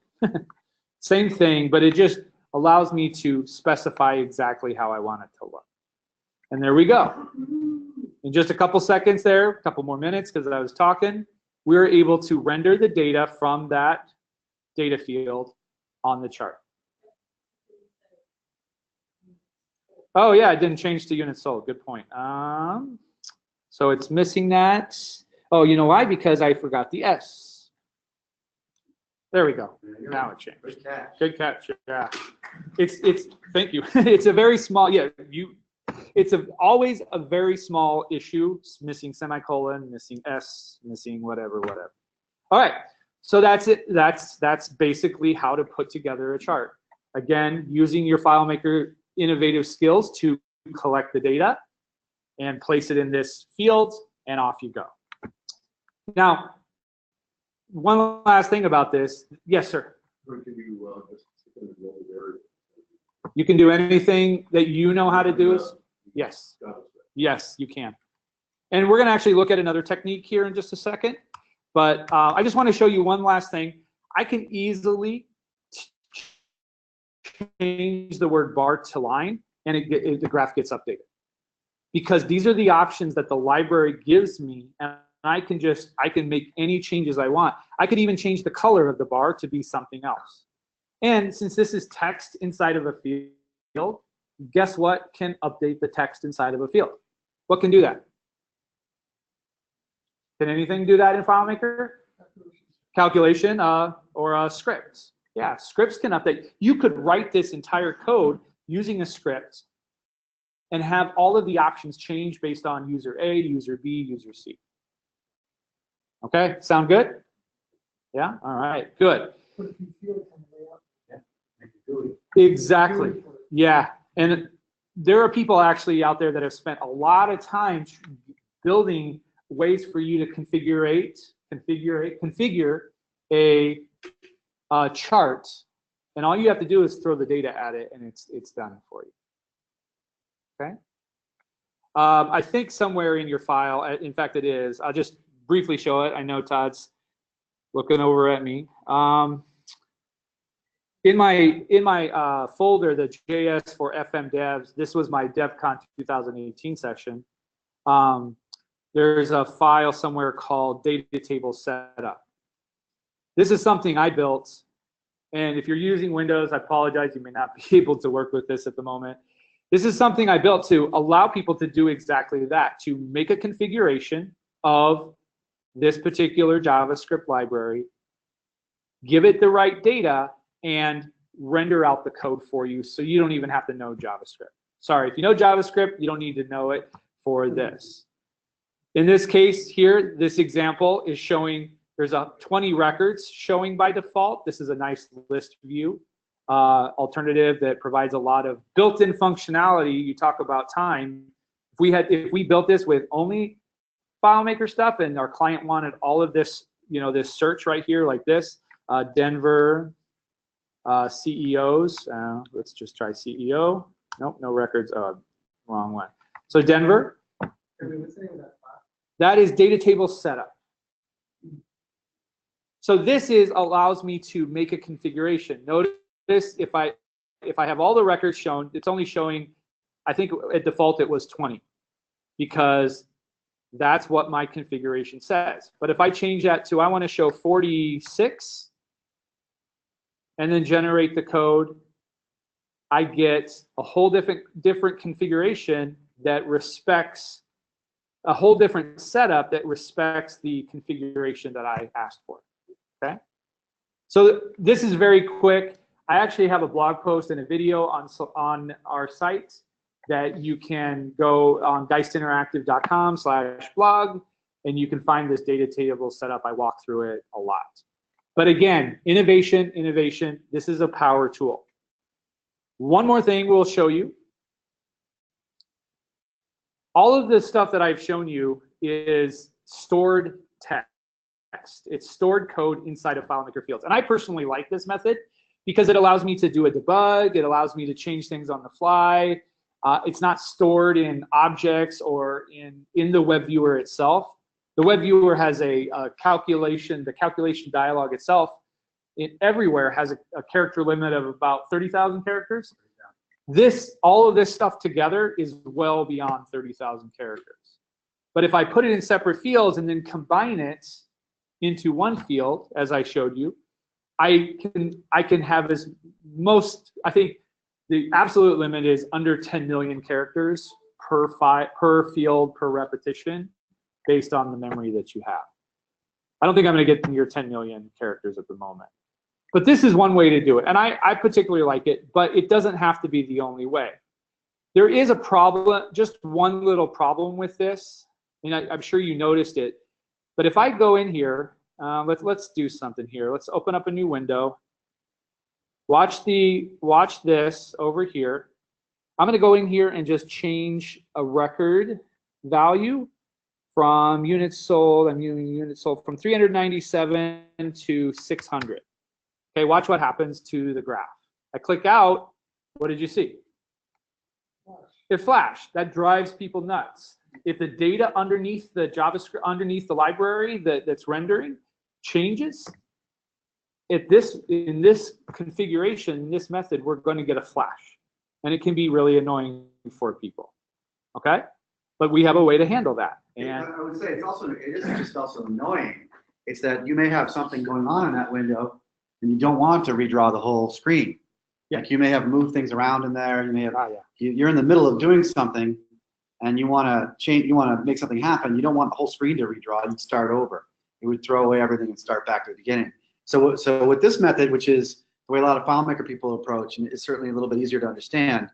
Same thing, but it just allows me to specify exactly how I want it to look. And there we go. In just a couple seconds there, a couple more minutes because I was talking, we were able to render the data from that data field on the chart. Oh yeah, it didn't change to units sold. Good point. So it's missing that. Oh, you know why? Because I forgot the S. There we go. Now it changed. Good catch. Good catch. Yeah. It's thank you. It's a very small, yeah, it's always a very small issue, missing semicolon, missing S, missing whatever. All right. So that's it. That's basically how to put together a chart. Again, using your FileMaker innovative skills to collect the data and place it in this field, and off you go. Now, one last thing about this. Yes, sir. Can you just You can do anything that you know how to do. Yes. Yes, you can. And we're going to actually look at another technique here in just a second. But I just want to show you one last thing. I can easily change the word bar to line, and the graph gets updated. Because these are the options that the library gives me, and I can make any changes I want. I could even change the color of the bar to be something else. And since this is text inside of a field, guess what can update the text inside of a field? What can do that? Can anything do that in FileMaker? Calculation or scripts. Yeah, scripts can update. You could write this entire code using a script and have all of the options change based on user A, user B, user C. Okay, sound good? Yeah, all right, good. But if you feel it from the way up, Make it gooey. Exactly, yeah. And there are people actually out there that have spent a lot of time building ways for you to configure a chart, and all you have to do is throw the data at it, and it's done for you. Okay. I think somewhere in your file, in fact it is, I'll just briefly show it. I know Todd's looking over at me. In my folder, the JS for FM devs, this was my DevCon 2018 session. There's a file somewhere called data table setup. This is something I built, and if you're using Windows, I apologize, you may not be able to work with this at the moment. This is something I built to allow people to do exactly that, to make a configuration of this particular JavaScript library, give it the right data, and render out the code for you so you don't even have to know JavaScript. Sorry, if you know JavaScript, you don't need to know it for this. In this case here, this example is showing there's 20 records showing by default. This is a nice list view alternative that provides a lot of built-in functionality. You talk about time. If we built this with only FileMaker stuff and our client wanted all of this, this search right here like this, Denver CEOs. Let's just try CEO. Nope, no records. Wrong one. So Denver. That is data table setup. So this allows me to make a configuration. Notice if I have all the records shown, it's only showing, I think at default it was 20, because that's what my configuration says. But if I change that to I want to show 46 and then generate the code, I get a whole different configuration that respects a whole different setup that respects the configuration that I asked for. Okay, so this is very quick. I actually have a blog post and a video on our site that you can go on geistinteractive.com/blog, and you can find this data table setup. I walk through it a lot. But again, innovation, innovation. This is a power tool. One more thing we'll show you. All of the stuff that I've shown you is stored text. It's stored code inside of FileMaker fields. And I personally like this method because it allows me to do a debug. It allows me to change things on the fly. It's not stored in objects or in the web viewer itself. The web viewer has a calculation, the calculation dialog itself, everywhere has a character limit of about 30,000 characters. All of this stuff together is well beyond 30,000 characters. But if I put it in separate fields and then combine it into one field, as I showed you, I can have I think the absolute limit is under 10 million characters per field per repetition based on the memory that you have. I don't think I'm going to get near 10 million characters at the moment. But this is one way to do it, and I particularly like it, but it doesn't have to be the only way. There is a problem, just one little problem with this, and I'm sure you noticed it, but if I go in here, let's do something here. Let's open up a new window. Watch this over here. I'm going to go in here and just change a record value from units sold. I'm using units sold from 397 to 600. Okay, watch what happens to the graph. I click out. What did you see? It flashed. That drives people nuts. If the data underneath the JavaScript, underneath the library that's rendering changes, in this configuration, in this method, we're going to get a flash. And it can be really annoying for people. Okay? But we have a way to handle that. And I would say it isn't just also annoying. It's that you may have something going on in that window and you don't want to redraw the whole screen. Yeah. Like you may have moved things around in there. You may have, you're in the middle of doing something and you want to change, you want to make something happen. You don't want the whole screen to redraw. You'd start over. You would throw away everything and start back to the beginning. So with this method, which is the way a lot of FileMaker people approach, and it's certainly a little bit easier to understand,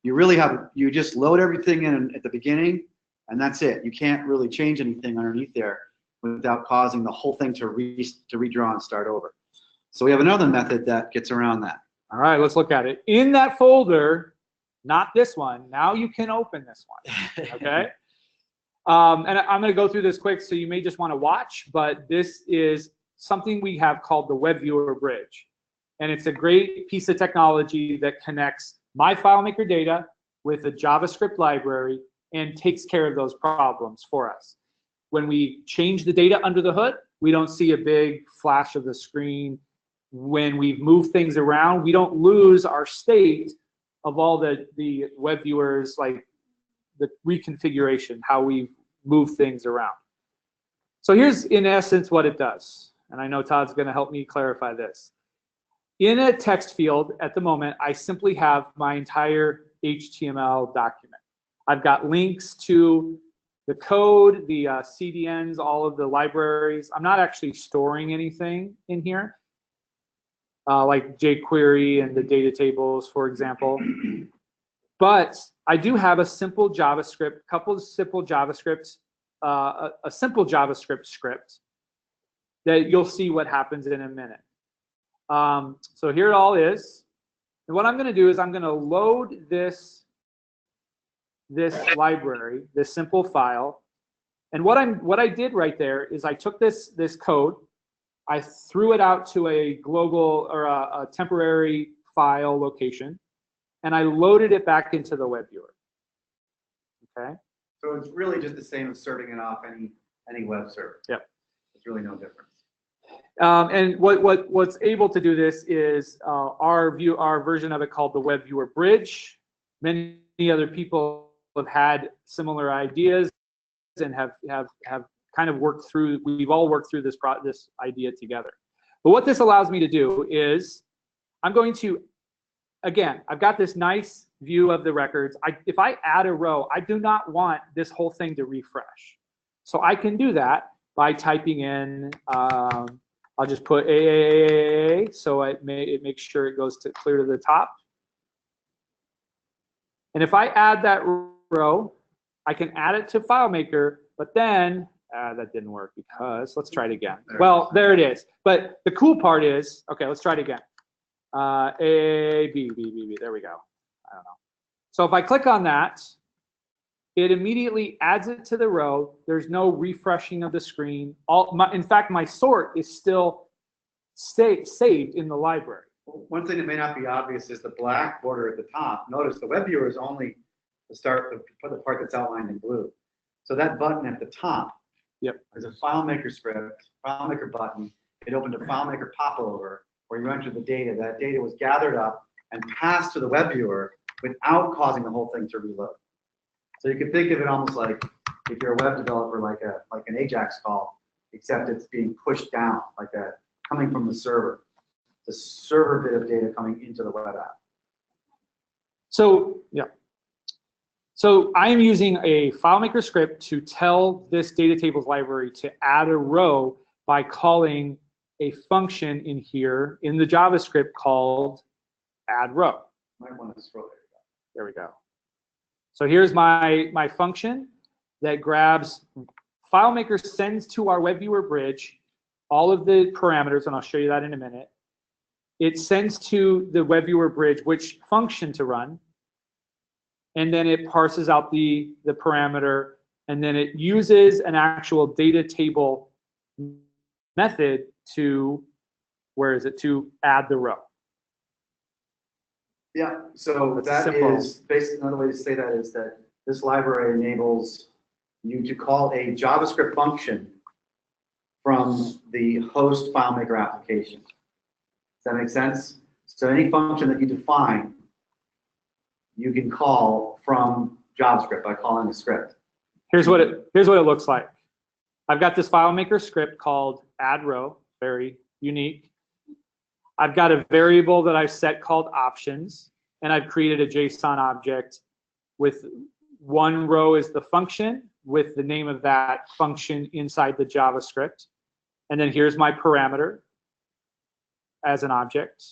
you just load everything in at the beginning, and that's it. You can't really change anything underneath there without causing the whole thing to redraw and start over. So we have another method that gets around that. all right, let's look at it. In that folder, not this one. Now you can open this one. Okay. And I'm going to go through this quick, so you may just want to watch, but this is something we have called the Web Viewer Bridge. And it's a great piece of technology that connects my FileMaker data with a JavaScript library and takes care of those problems for us. When we change the data under the hood, we don't see a big flash of the screen. When we move things around, we don't lose our state of all the web viewers, like the reconfiguration, how we move things around. So here's, in essence, what it does. And I know Todd's going to help me clarify this. In a text field, at the moment, I simply have my entire HTML document. I've got links to the code, the CDNs, all of the libraries. I'm not actually storing anything in here, like jQuery and the data tables, for example. But I do have a simple JavaScript, couple of simple JavaScripts, a simple JavaScript script that you'll see what happens in a minute. So here it all is. And what I'm going to do is I'm going to load this library, this simple file. And what I did right there is I took this code, I threw it out to a global or a temporary file location, and I loaded it back into the web viewer. Okay. So it's really just the same as serving it off any web server. Yep. It's really no difference. And what's able to do this is our version of it called the Web Viewer Bridge. Many other people have had similar ideas and have kind of worked through. We've all worked through this idea together. But what this allows me to do is I'm going to, again, I've got this nice view of the records. If I add a row, I do not want this whole thing to refresh. So I can do that by typing in. I'll just put AAAA, so it makes sure it goes clear to the top. And if I add that row, I can add it to FileMaker, but then, that didn't work because, let's try it again. Well, there it is. But the cool part is, okay, let's try it again. A, B, B, B, B, there we go. I don't know. So if I click on that, it immediately adds it to the row. There's no refreshing of the screen. In fact, my sort is still saved in the library. One thing that may not be obvious is the black border at the top. Notice the web viewer is only the part that's outlined in blue. So that button at the top, yep, is a FileMaker script, FileMaker button. It opened a FileMaker popover where you enter the data. That data was gathered up and passed to the web viewer without causing the whole thing to reload. So you can think of it almost like if you're a web developer, like an AJAX call, except it's being pushed down, coming from the server. The server bit of data coming into the web app. So yeah. So I am using a FileMaker script to tell this data tables library to add a row by calling a function in here in the JavaScript called add row. Might want to scroll there. There we go. So here's my function that grabs, FileMaker sends to our web viewer bridge all of the parameters, and I'll show you that in a minute. It sends to the web viewer bridge which function to run, and then it parses out the parameter, and then it uses an actual data table method to, to add the row. Yeah, so that is basically another way to say that is that this library enables you to call a JavaScript function from the host FileMaker application. that make sense? So any function that you define, you can call from JavaScript by calling a script. Here's what it looks like. I've got this FileMaker script called add row, very unique. I've got a variable that I've set called options, and I've created a JSON object with one row is the function with the name of that function inside the JavaScript. And then here's my parameter as an object.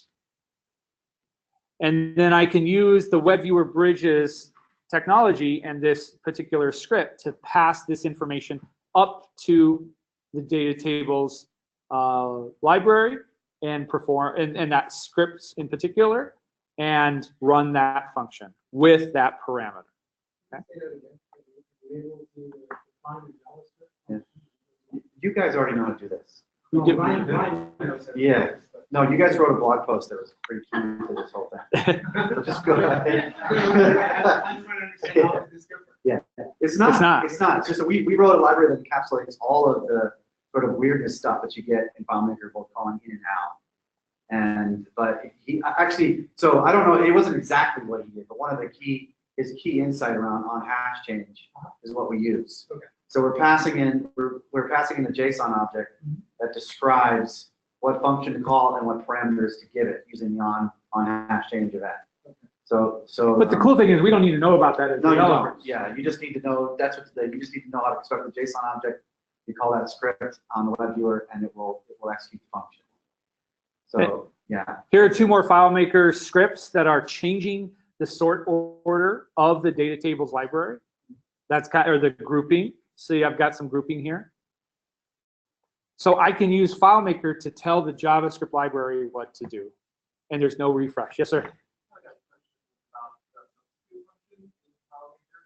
And then I can use the WebViewer Bridges technology and this particular script to pass this information up to the data tables library and perform, and that script in particular, and run that function with that parameter. Okay. Yeah. You guys already know how to do this. Who did- Yeah. No, you guys wrote a blog post that was pretty key to this whole thing. So just go ahead. Yeah, it's not. It's not. It's just that we wrote a library that encapsulates all of the sort of weirdness stuff that you get in FileMaker, both calling in and out. But he actually, so I don't know, it wasn't exactly what he did, but one of the his key insight around on hash change is what we use. Okay. So we're passing in a JSON object that describes what function to call and what parameters to give it using the on hash change event. So. But the cool thing is we don't need to know about that as No, you developers. don't. Yeah, you just need to know. You just need to know how to construct a JSON object. You call that script on the web viewer, and it will execute the function. So yeah. Here are two more FileMaker scripts that are changing the sort order of the data tables library. That's or the grouping. See, I've got some grouping here. So I can use FileMaker to tell the JavaScript library what to do, and there's no refresh. Yes, sir.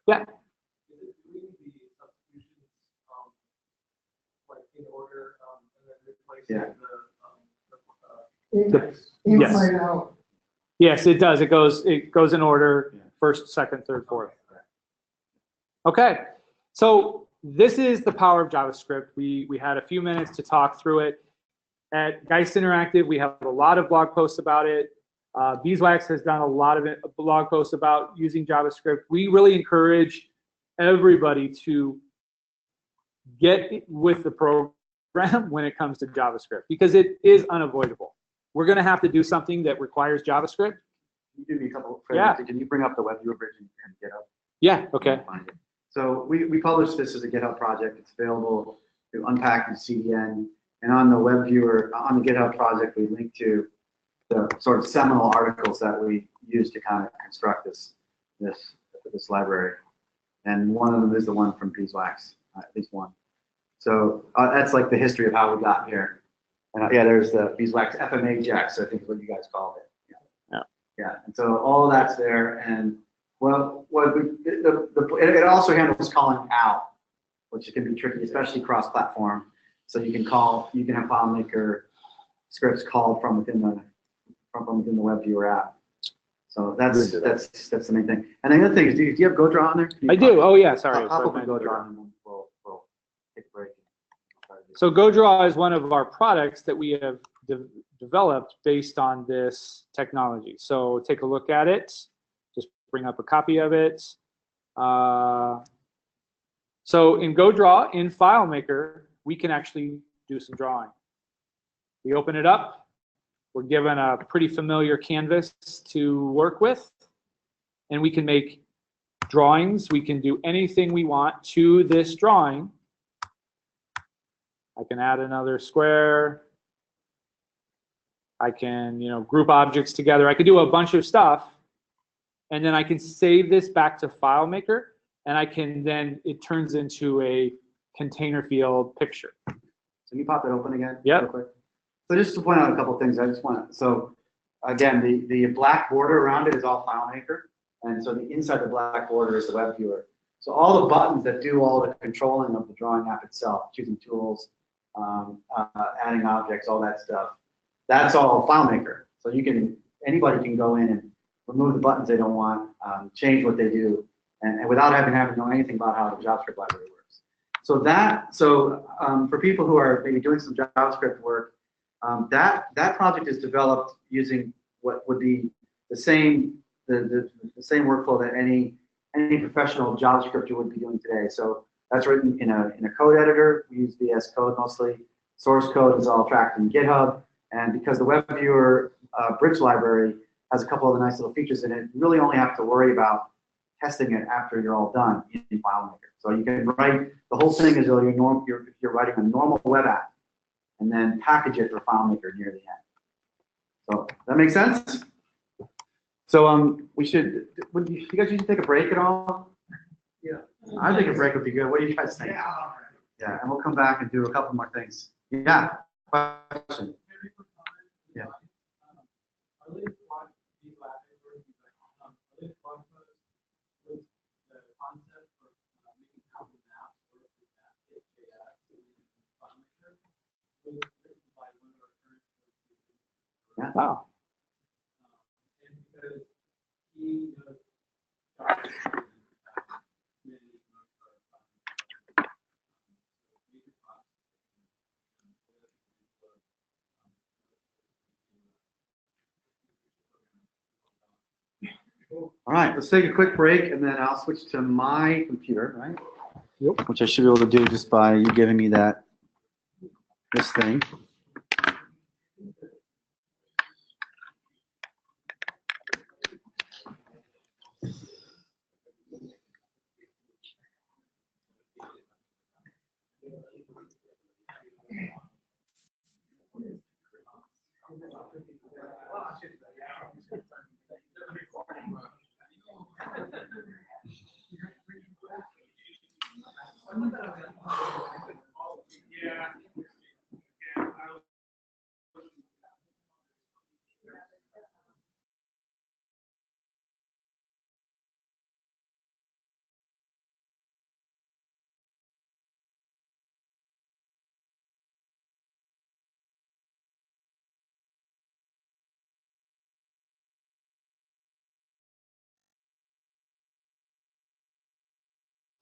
Yeah. Yeah. Inside out. Yes, it does. It goes in order: first, second, third, fourth. Okay, so this is the power of JavaScript. We had a few minutes to talk through it. At Geist Interactive, we have a lot of blog posts about it. Beeswax has done a lot of blog posts about using JavaScript. We really encourage everybody to get with the program when it comes to JavaScript, because it is unavoidable. We're going to have to do something that requires JavaScript. You give me a couple of Yeah. Can you bring up the WebViewer bridge and GitHub? Yeah, okay. Find it. So we published this as a GitHub project. It's available to unpackaged CDN. And on the WebViewer, on the GitHub project, we link to the sort of seminal articles that we use to kind of construct this library. And one of them is the one from Beeswax, at least one. So that's like the history of how we got here. And yeah, there's the Beeswax FMA Jax, I think is what you guys called it. Yeah. And so all of that's there. And well, it also handles calling out, which can be tricky, especially cross-platform. So you can have FileMaker scripts called from within the WebViewer app. So that's the main thing. And the other thing is, do you have GoDraw on there? I do. Oh yeah, sorry. I'll open GoDraw and then we'll take a break. So GoDraw is one of our products that we have developed based on this technology. So take a look at it. Just bring up a copy of it. So in GoDraw, in FileMaker, we can actually do some drawing. We open it up. We're given a pretty familiar canvas to work with. And we can make drawings. We can do anything we want to this drawing. I can add another square. I can, group objects together. I could do a bunch of stuff. And then I can save this back to FileMaker. And it turns into a container field picture. So can you pop it open again? Yep. Real quick? So just to point out a couple of things, so again, the black border around it is all FileMaker. And so the inside the black border is the WebViewer. So all the buttons that do all the controlling of the drawing app itself, choosing tools, adding objects, all that stuff, that's all FileMaker. So anybody can go in and remove the buttons they don't want, change what they do, and without having to know anything about how the JavaScript library works. So for people who are maybe doing some JavaScript work, That project is developed using what would be the same workflow that any professional JavaScripter would be doing today. So that's written in a code editor. We use VS Code mostly. Source code is all tracked in GitHub, and because the WebViewer bridge library has a couple of the nice little features in it, you really only have to worry about testing it after you're all done in FileMaker. So you can write the whole thing as though you're writing a normal web app, and then package it for FileMaker near the end. So that makes sense? So we should. Would you guys usually take a break at all? Yeah. I think a break would be good. What do you guys think? Yeah, and we'll come back and do a couple more things. Yeah. Question. Yeah. Yeah. Wow. All right, let's take a quick break, and then I'll switch to my computer, right? Yep. Which I should be able to do just by you giving me this thing.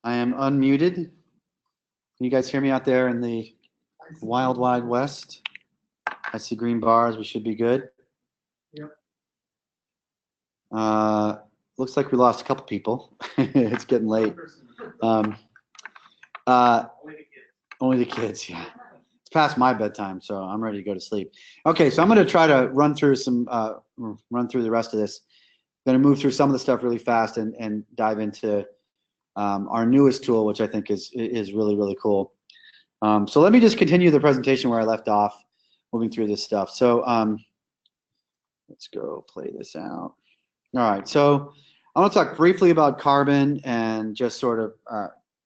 I am unmuted. Can you guys hear me out there in the wild, wide west? I see green bars. We should be good. Yep. Looks like we lost a couple people. It's getting late. Only the kids, yeah. It's past my bedtime, so I'm ready to go to sleep. Okay, so I'm going to try to run through the rest of this. I'm going to move through some of the stuff really fast and dive into our newest tool, which I think is really, really cool. So let me just continue the presentation where I left off, moving through this stuff. So let's go play this out. All right, so I want to talk briefly about Carbon and just sort of,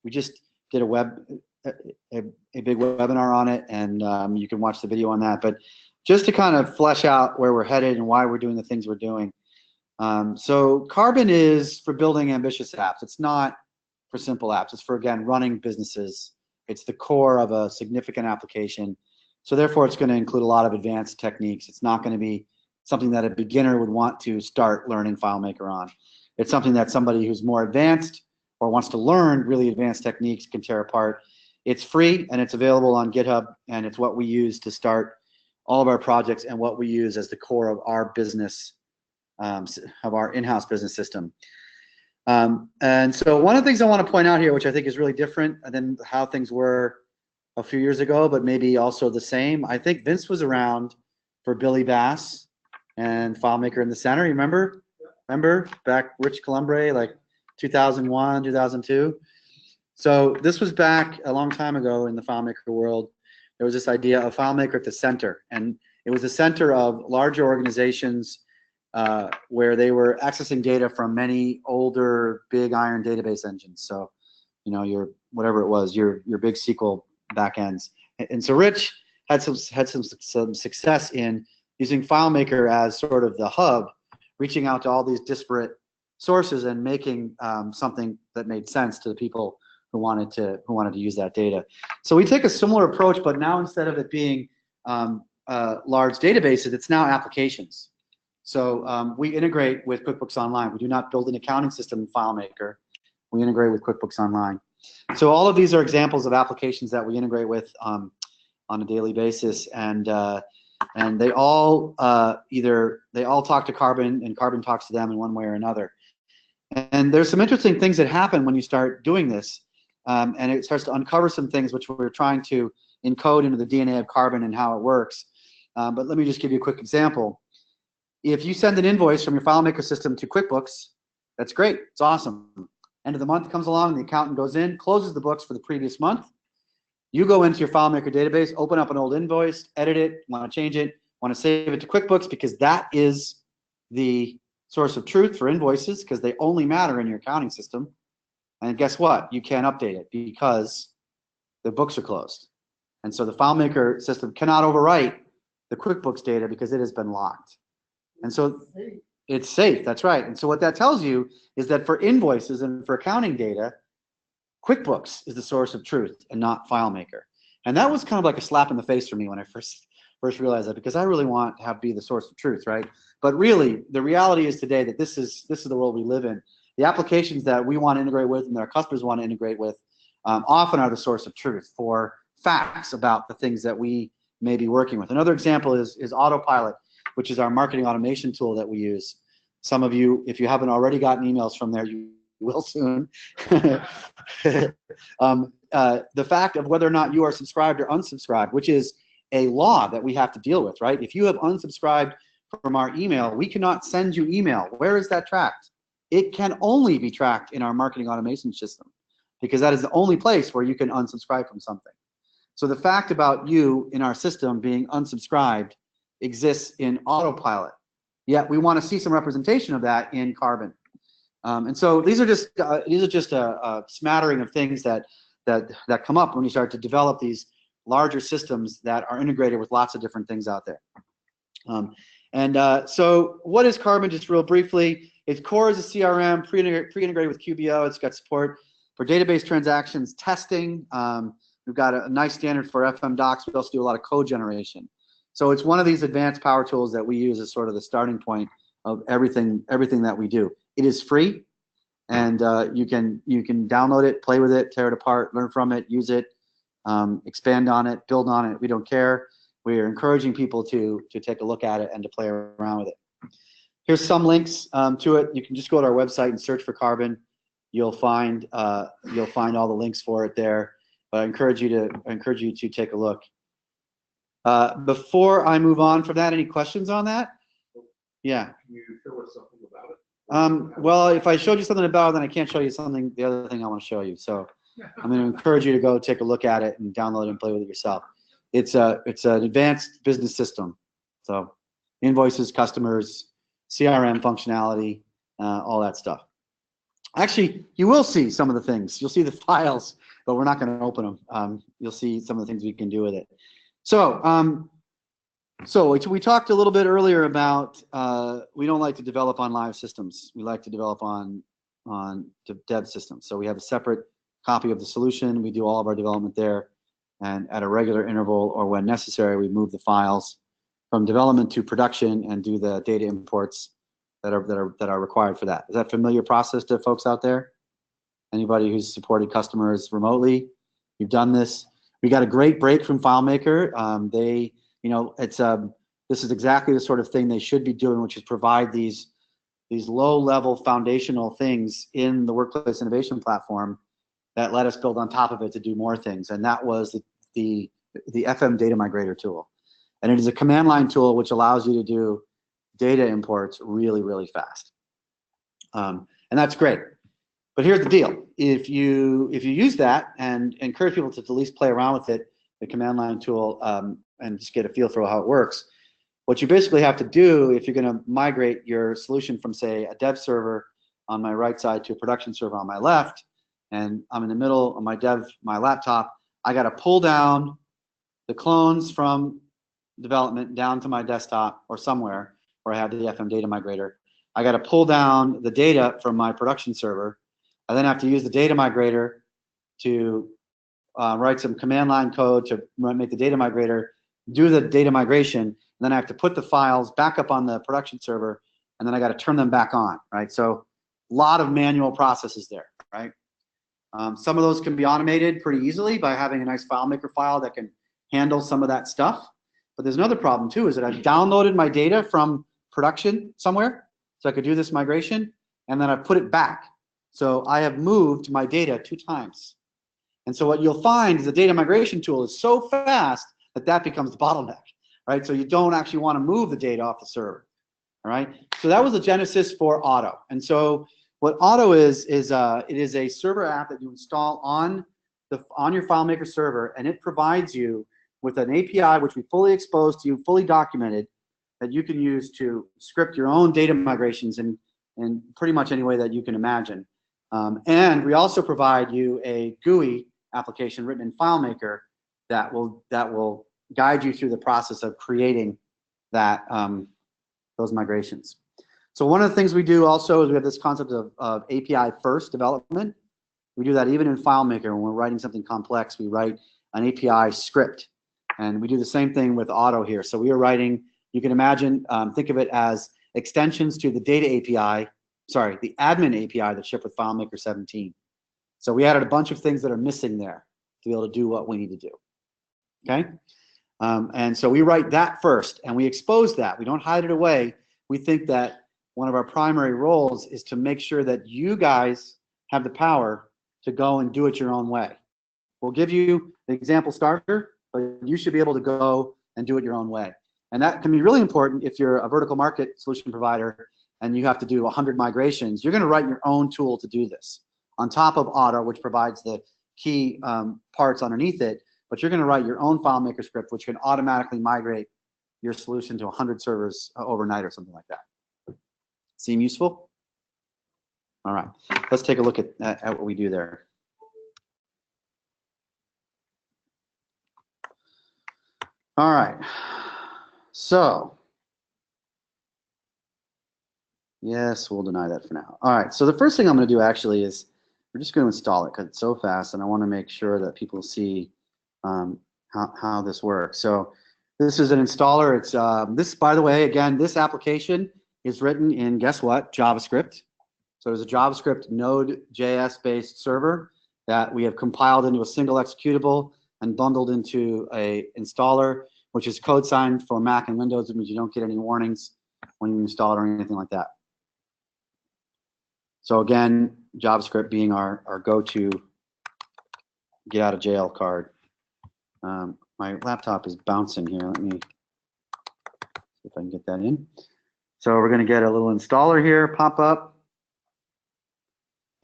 we just did a big webinar on it, and you can watch the video on that. But just to kind of flesh out where we're headed and why we're doing the things we're doing. So Carbon is for building ambitious apps. It's not for simple apps. It's for, again, running businesses. It's the core of a significant application. So therefore, it's going to include a lot of advanced techniques. It's not going to be something that a beginner would want to start learning FileMaker on. It's something that somebody who's more advanced or wants to learn really advanced techniques can tear apart. It's free, and it's available on GitHub, and it's what we use to start all of our projects and what we use as the core of our business, of our in-house business system. And so one of the things I want to point out here, which I think is really different than how things were a few years ago, but maybe also the same. I think Vince was around for Billy Bass and FileMaker in the Center. You remember? Remember back Rich Colombre, like 2001, 2002. So this was back a long time ago in the FileMaker world. There was this idea of FileMaker at the center, and it was the center of larger organizations where they were accessing data from many older big iron database engines. So, you know, your whatever it was, your big SQL backends. And so Rich had some success in using FileMaker as sort of the hub, reaching out to all these disparate sources and making something that made sense to the people who wanted to use that data. So we take a similar approach, but now instead of it being large databases, it's now applications. So we integrate with QuickBooks Online. We do not build an accounting system in FileMaker. We integrate with QuickBooks Online. So all of these are examples of applications that we integrate with on a daily basis. And And they all they all talk to Carbon, and Carbon talks to them in one way or another. And there's some interesting things that happen when you start doing this, and it starts to uncover some things which we're trying to encode into the DNA of Carbon and how it works. But let me just give you a quick example. If you send an invoice from your FileMaker system to QuickBooks, that's great. It's awesome. End of the month comes along, the accountant goes in, closes the books for the previous month. You go into your FileMaker database, open up an old invoice, edit it, want to change it, want to save it to QuickBooks because that is the source of truth for invoices because they only matter in your accounting system. And guess what? You can't update it because the books are closed. And so the FileMaker system cannot overwrite the QuickBooks data because it has been locked. And so it's safe, that's right. And so what that tells you is that for invoices and for accounting data, QuickBooks is the source of truth and not FileMaker. And that was kind of like a slap in the face for me when I first realized that, because I really want to be the source of truth, right? But really, the reality is today that this is the world we live in. The applications that we want to integrate with and that our customers want to integrate with often are the source of truth for facts about the things that we may be working with. Another example is Autopilot, which is our marketing automation tool that we use. Some of you, if you haven't already gotten emails from there, you will soon. The fact of whether or not you are subscribed or unsubscribed, which is a law that we have to deal with, right? If you have unsubscribed from our email, we cannot send you email. Where is that tracked? It can only be tracked in our marketing automation system because that is the only place where you can unsubscribe from something. So the fact about you in our system being unsubscribed exists in Autopilot. Yet we want to see some representation of that in Carbon. And so these are just a smattering of things that come up when you start to develop these larger systems that are integrated with lots of different things out there. So what is Carbon, just real briefly? Its core is a CRM, pre-integrated with QBO. It's got support for database transactions, testing. We've got a nice standard for FM docs. We also do a lot of code generation. So it's one of these advanced power tools that we use as sort of the starting point of everything that we do. It is free, and you can download it, play with it, tear it apart, learn from it, use it, expand on it, build on it. We don't care. We are encouraging people to take a look at it and to play around with it. Here's some links to it. You can just go to our website and search for Carbon. You'll find all the links for it there. But I encourage you to take a look. Before I move on from that, any questions on that? Yeah. Can you show us something about it? Well, if I showed you something about it, then I can't show you the other thing I want to show you. So I'm going to encourage you to go take a look at it and download it and play with it yourself. It's an advanced business system. So invoices, customers, CRM functionality, all that stuff. Actually, you will see some of the things. You'll see the files, but we're not going to open them. You'll see some of the things we can do with it. So we talked a little bit earlier about we don't like to develop on live systems. We like to develop on dev systems. So we have a separate copy of the solution. We do all of our development there, and at a regular interval or when necessary, we move the files from development to production and do the data imports that are required for that. Is that a familiar process to folks out there? Anybody who's supported customers remotely? You've done this. We got a great break from FileMaker. This is exactly the sort of thing they should be doing, which is provide these low-level foundational things in the Workplace Innovation Platform that let us build on top of it to do more things. And that was the FM data migrator tool. And it is a command line tool which allows you to do data imports really, really fast. And that's great. But here's the deal. If you use that and encourage people to at least play around with it, the command line tool, and just get a feel for how it works, what you basically have to do if you're going to migrate your solution from, say, a dev server on my right side to a production server on my left, and I'm in the middle of my laptop, I got to pull down the clones from development down to my desktop or somewhere where I have the FM data migrator. I got to pull down the data from my production server. I then have to use the data migrator to write some command line code to make the data migrator do the data migration, and then I have to put the files back up on the production server, and then I got to turn them back on, right? So a lot of manual processes there, right? Some of those can be automated pretty easily by having a nice FileMaker file that can handle some of that stuff. But there's another problem too, is that I've downloaded my data from production somewhere, so I could do this migration, and then I put it back. So I have moved my data 2 times. And so what you'll find is the data migration tool is so fast that that becomes the bottleneck, right? So you don't actually want to move the data off the server, all right? So that was the genesis for Otto. And so what Otto is it is a server app that you install on your FileMaker server, and it provides you with an API which we fully exposed to you, fully documented, that you can use to script your own data migrations in pretty much any way that you can imagine. And we also provide you a GUI application written in FileMaker that will guide you through the process of creating that those migrations. So one of the things we do also is we have this concept of API first development. We do that even in FileMaker when we're writing something complex. We write an API script, and we do the same thing with Otto here. So we are writing. You can imagine, think of it as extensions to the data API. Sorry, the admin API that shipped with FileMaker 17. So we added a bunch of things that are missing there to be able to do what we need to do. Okay? And so we write that first, and we expose that. We don't hide it away. We think that one of our primary roles is to make sure that you guys have the power to go and do it your own way. We'll give you the example starter, but you should be able to go and do it your own way. And that can be really important if you're a vertical market solution provider and you have to do 100 migrations. You're going to write your own tool to do this on top of Otto, which provides the key parts underneath it. But you're going to write your own FileMaker script, which can automatically migrate your solution to 100 servers overnight or something like that. Seem useful? All right, let's take a look at what we do there. All right, so yes, we'll deny that for now. All right, so the first thing I'm going to do actually is we're just going to install it because it's so fast, and I want to make sure that people see how this works. So this is an installer. It's this, by the way, again, this application is written in, guess what, JavaScript. So there's a JavaScript Node.js-based server that we have compiled into a single executable and bundled into a installer, which is code signed for Mac and Windows. It means you don't get any warnings when you install it or anything like that. So again, JavaScript being our go-to get out of jail card. My laptop is bouncing here. Let me see if I can get that in. So we're going to get a little installer here pop up.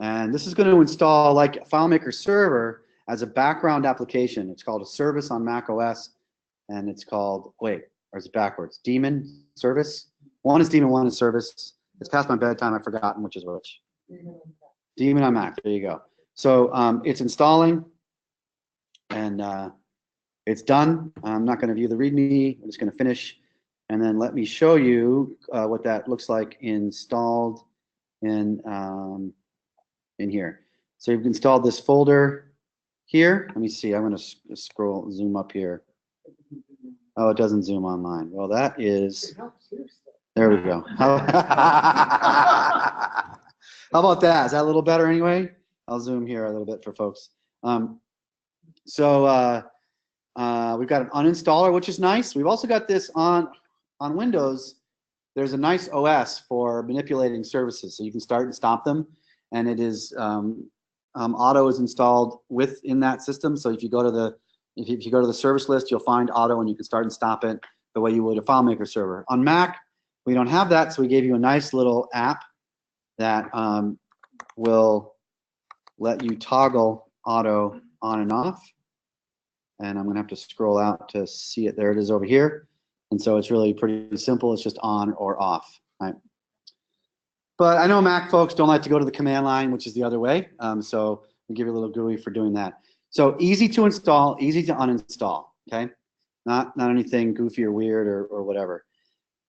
And this is going to install like FileMaker server as a background application. It's called a service on Mac OS. And it's called, wait, or is it backwards? Daemon service. One is daemon, one is service. It's past my bedtime. I've forgotten which is which. Daemon on Mac. There you go. So it's installing. And it's done. I'm not going to view the README. I'm just going to finish. And then let me show you what that looks like installed in here. So you've installed this folder here. Let me see. I'm going to scroll, zoom up here. Oh, it doesn't zoom online. Well, that is. There we go. How about that? Is that a little better anyway? I'll zoom here a little bit for folks. So we've got an uninstaller, which is nice. We've also got this on Windows. There's a nice OS for manipulating services, so you can start and stop them. And it is Otto is installed within that system. So if you go to the service list, you'll find Otto, and you can start and stop it the way you would a FileMaker server. On Mac, we don't have that, so we gave you a nice little app that will let you toggle Otto on and off. And I'm going to have to scroll out to see it. There it is over here. And so it's really pretty simple. It's just on or off, right? But I know Mac folks don't like to go to the command line, which is the other way. So we'll give you a little GUI for doing that. So easy to install, easy to uninstall, okay? Not anything goofy or weird or whatever.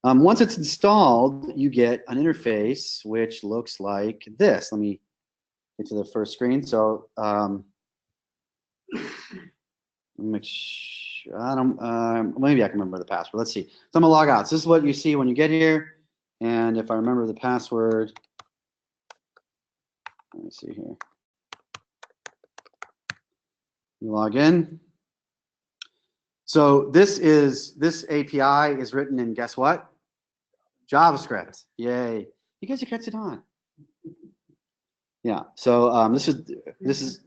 Once it's installed, you get an interface which looks like this. Let me get to the first screen. So make sure, maybe I can remember the password. Let's see. So I'm gonna log out. So this is what you see when you get here. And if I remember the password, let me see here. You log in. So this API is written in, guess what? JavaScript. Yay. You guys are catching on. Yeah. So this is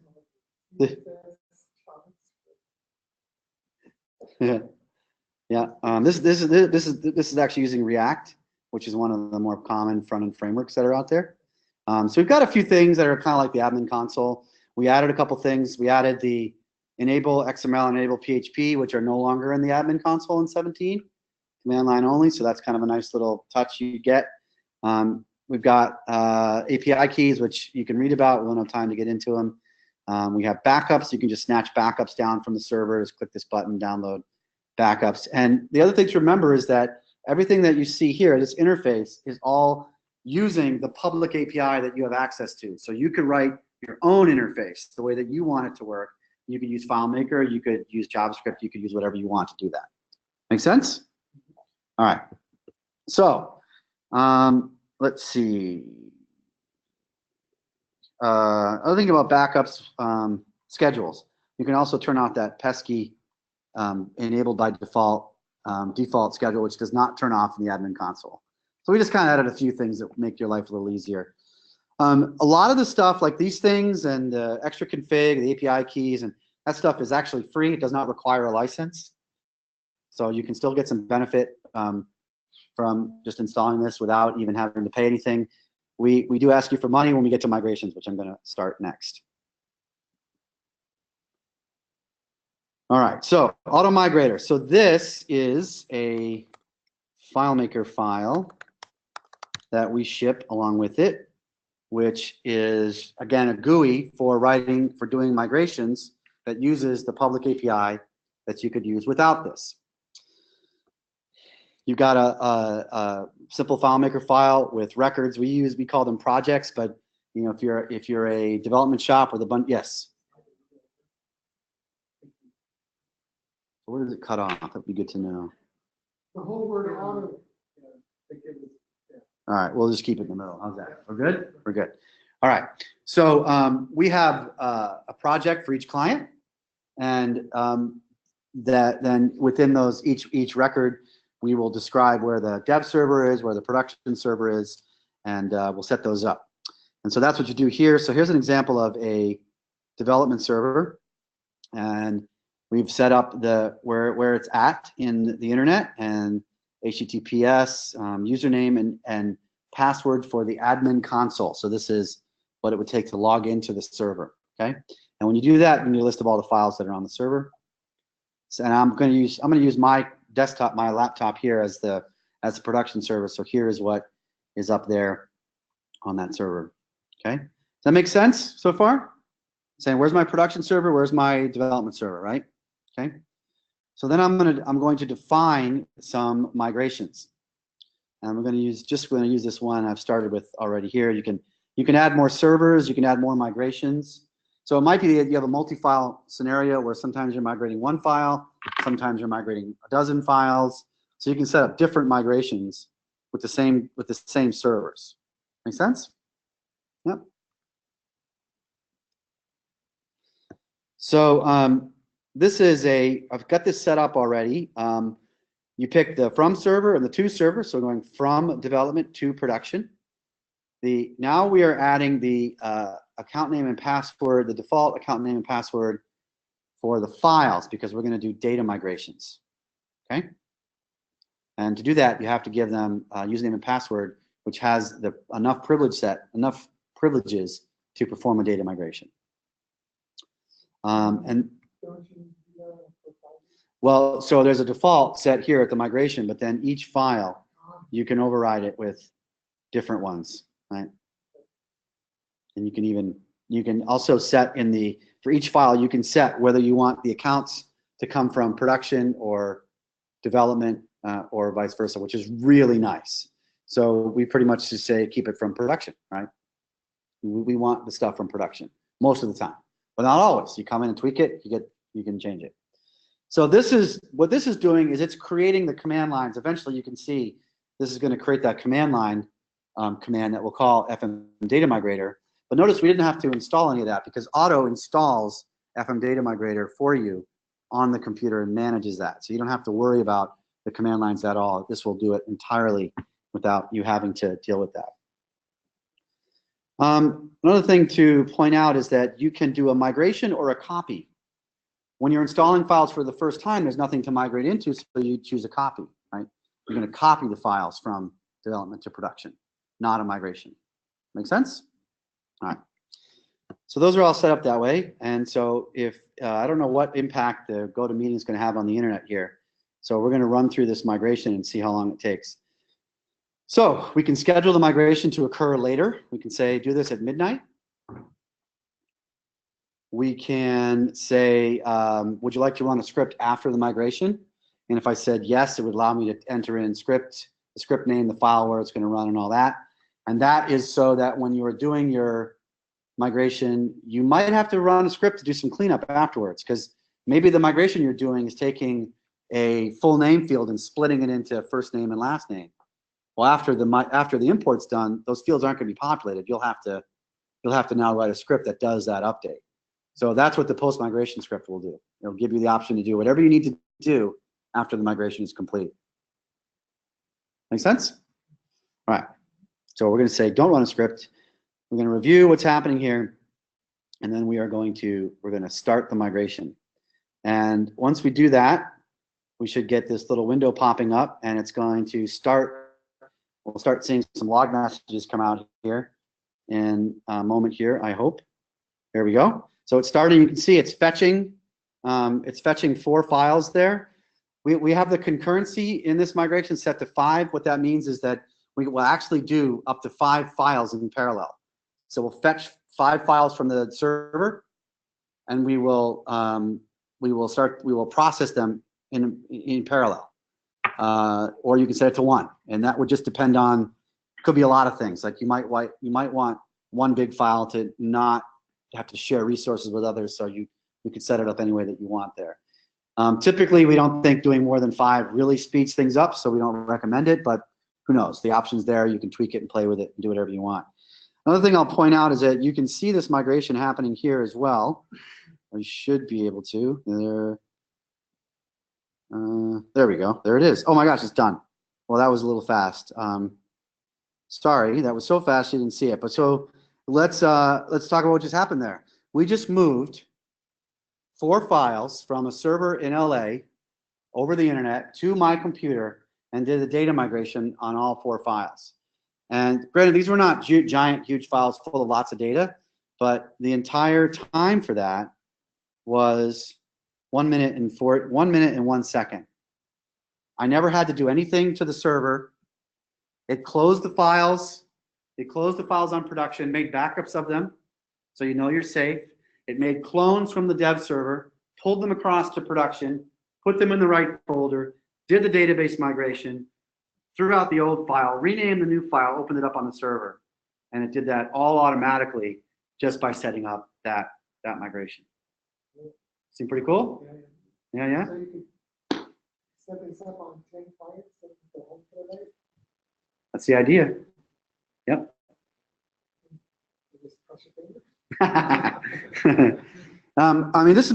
yeah. This is actually using React, which is one of the more common front-end frameworks that are out there. So we've got a few things that are kind of like the admin console. We added a couple things. We added the enable XML and enable PHP, which are no longer in the admin console in 17, command line only. So that's kind of a nice little touch you get. We've got API keys, which you can read about. We won't have time to get into them. We have backups. You can just snatch backups down from the server. Just click this button, download backups. And the other thing to remember is that everything that you see here, this interface, is all using the public API that you have access to. So you could write your own interface the way that you want it to work. You could use FileMaker, you could use JavaScript, you could use whatever you want to do that. Make sense? All right. So let's see. Other thing about backups, schedules. You can also turn off that pesky enabled by default schedule, which does not turn off in the admin console. So we just kind of added a few things that make your life a little easier. A lot of the stuff like these things and the extra config, the API keys, and that stuff is actually free. It does not require a license. So you can still get some benefit from just installing this without even having to pay anything. We do ask you for money when we get to migrations, which I'm going to start next. All right, so Auto Migrator. So this is a FileMaker file that we ship along with it, which is, again, a GUI for doing migrations that uses the public API that you could use without this. You've got a simple FileMaker file with records. We call them projects, but you know, if you're a development shop with a bunch, yes. Where does it cut off? That'd be good to know. The whole word auto. All right, we'll just keep it in the middle. How's that? We're good? We're good. All right. So we have a project for each client, and that then within those each record, we will describe where the dev server is, where the production server is, and we'll set those up. And so that's what you do here. So here's an example of a development server, and we've set up where it's at in the internet, and HTTPS, username, and password for the admin console. So this is what it would take to log into the server. Okay, and when you do that, you need a list of all the files that are on the server. So, and I'm going to use my desktop, my laptop here as the production server. So here is what is up there on that server. Okay, does that make sense so far? Saying where's my production server, where's my development server, right? Okay, so then I'm going to define some migrations, and we're going to use this one I've started with already here. You can add more servers, you can add more migrations. So it might be that you have a multi-file scenario where sometimes you're migrating one file, sometimes you're migrating a dozen files. So you can set up different migrations with the same servers. Make sense? Yep. So I've got this set up already. You pick the from server and the to server, so going from development to production. Now we are adding the account name and password, the default account name and password for the files, because we're going to do data migrations. Okay? And to do that, you have to give them username and password, which has enough privileges to perform a data migration. Well, so there's a default set here at the migration, but then each file, you can override it with different ones, right? And you can also set for each file, you can set whether you want the accounts to come from production or development or vice versa, which is really nice. So we pretty much just say keep it from production, right? We want the stuff from production most of the time, but not always. You come in and tweak it, you can change it. So what this is doing is it's creating the command lines. Eventually you can see this is going to create that command line command that we'll call FM Data Migrator. But notice we didn't have to install any of that because Otto installs FM Data Migrator for you on the computer and manages that. So you don't have to worry about the command lines at all. This will do it entirely without you having to deal with that. Another thing to point out is that you can do a migration or a copy. When you're installing files for the first time, there's nothing to migrate into, so you choose a copy, right? You're going to copy the files from development to production, not a migration. Make sense? All right. So those are all set up that way. And so if, I don't know what impact the GoToMeeting is going to have on the internet here. So we're going to run through this migration and see how long it takes. So we can schedule the migration to occur later. We can say, do this at midnight. We can say, would you like to run a script after the migration? And if I said yes, it would allow me to enter in script, the script name, the file where it's going to run and all that. And that is so that when you are doing your migration, you might have to run a script to do some cleanup afterwards, because maybe the migration you're doing is taking a full name field and splitting it into first name and last name. Well, after the import's done, those fields aren't going to be populated. You'll have to now write a script that does that update. So that's what the post migration script will do. It'll give you the option to do whatever you need to do after the migration is complete. Make sense? All right. So we're going to say don't run a script. We're going to review what's happening here, and then we're going to start the migration. And once we do that, we should get this little window popping up, and it's going to start. We'll start seeing some log messages come out here in a moment here, I hope. There we go. So it's starting. You can see it's fetching 4 files there. We have the concurrency in this migration set to 5. What that means is that we will actually do up to 5 files in parallel. So we'll fetch 5 files from the server, and we will process them in parallel. Or you can set it to 1, and that would just depend on, could be a lot of things. Like you might want one big file to not have to share resources with others, so you could set it up any way that you want there. Typically, we don't think doing more than 5 really speeds things up, so we don't recommend it, but who knows? The option's there. You can tweak it and play with it and do whatever you want. Another thing I'll point out is that you can see this migration happening here as well. I should be able to. There we go. There it is. Oh my gosh, it's done. Well, that was a little fast. Sorry, that was so fast you didn't see it. But so let's talk about what just happened there. We just moved 4 files from a server in LA over the internet to my computer and did a data migration on all 4 files. And granted, these were not giant, huge files full of lots of data, but the entire time for that was 1 minute and 1 second. I never had to do anything to the server. It closed the files. It closed the files on production, made backups of them, so you know you're safe. It made clones from the dev server, pulled them across to production, put them in the right folder, did the database migration, threw out the old file, renamed the new file, opened it up on the server. And it did that all automatically just by setting up that migration. Seem pretty cool? Yeah, yeah. So you can set this up on 10 clients and the home database. That's the idea. Yep. You just press your finger. I mean, this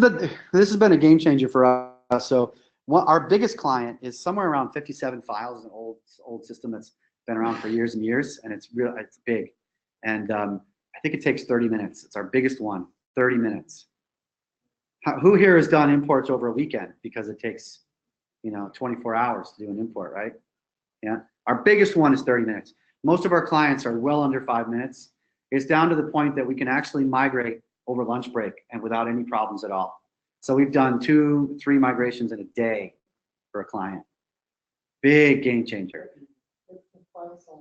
has been a game changer for us. So our biggest client is somewhere around 57 files, an old system that's been around for years and years, and it's big. And I think it takes 30 minutes. It's our biggest one, 30 minutes. Who here has done imports over a weekend? Because it takes, 24 hours to do an import, right? Yeah. Our biggest one is 30 minutes. Most of our clients are well under 5 minutes. It's down to the point that we can actually migrate over lunch break and without any problems at all. So we've done 2-3 migrations in a day for a client. Big game changer. Obviously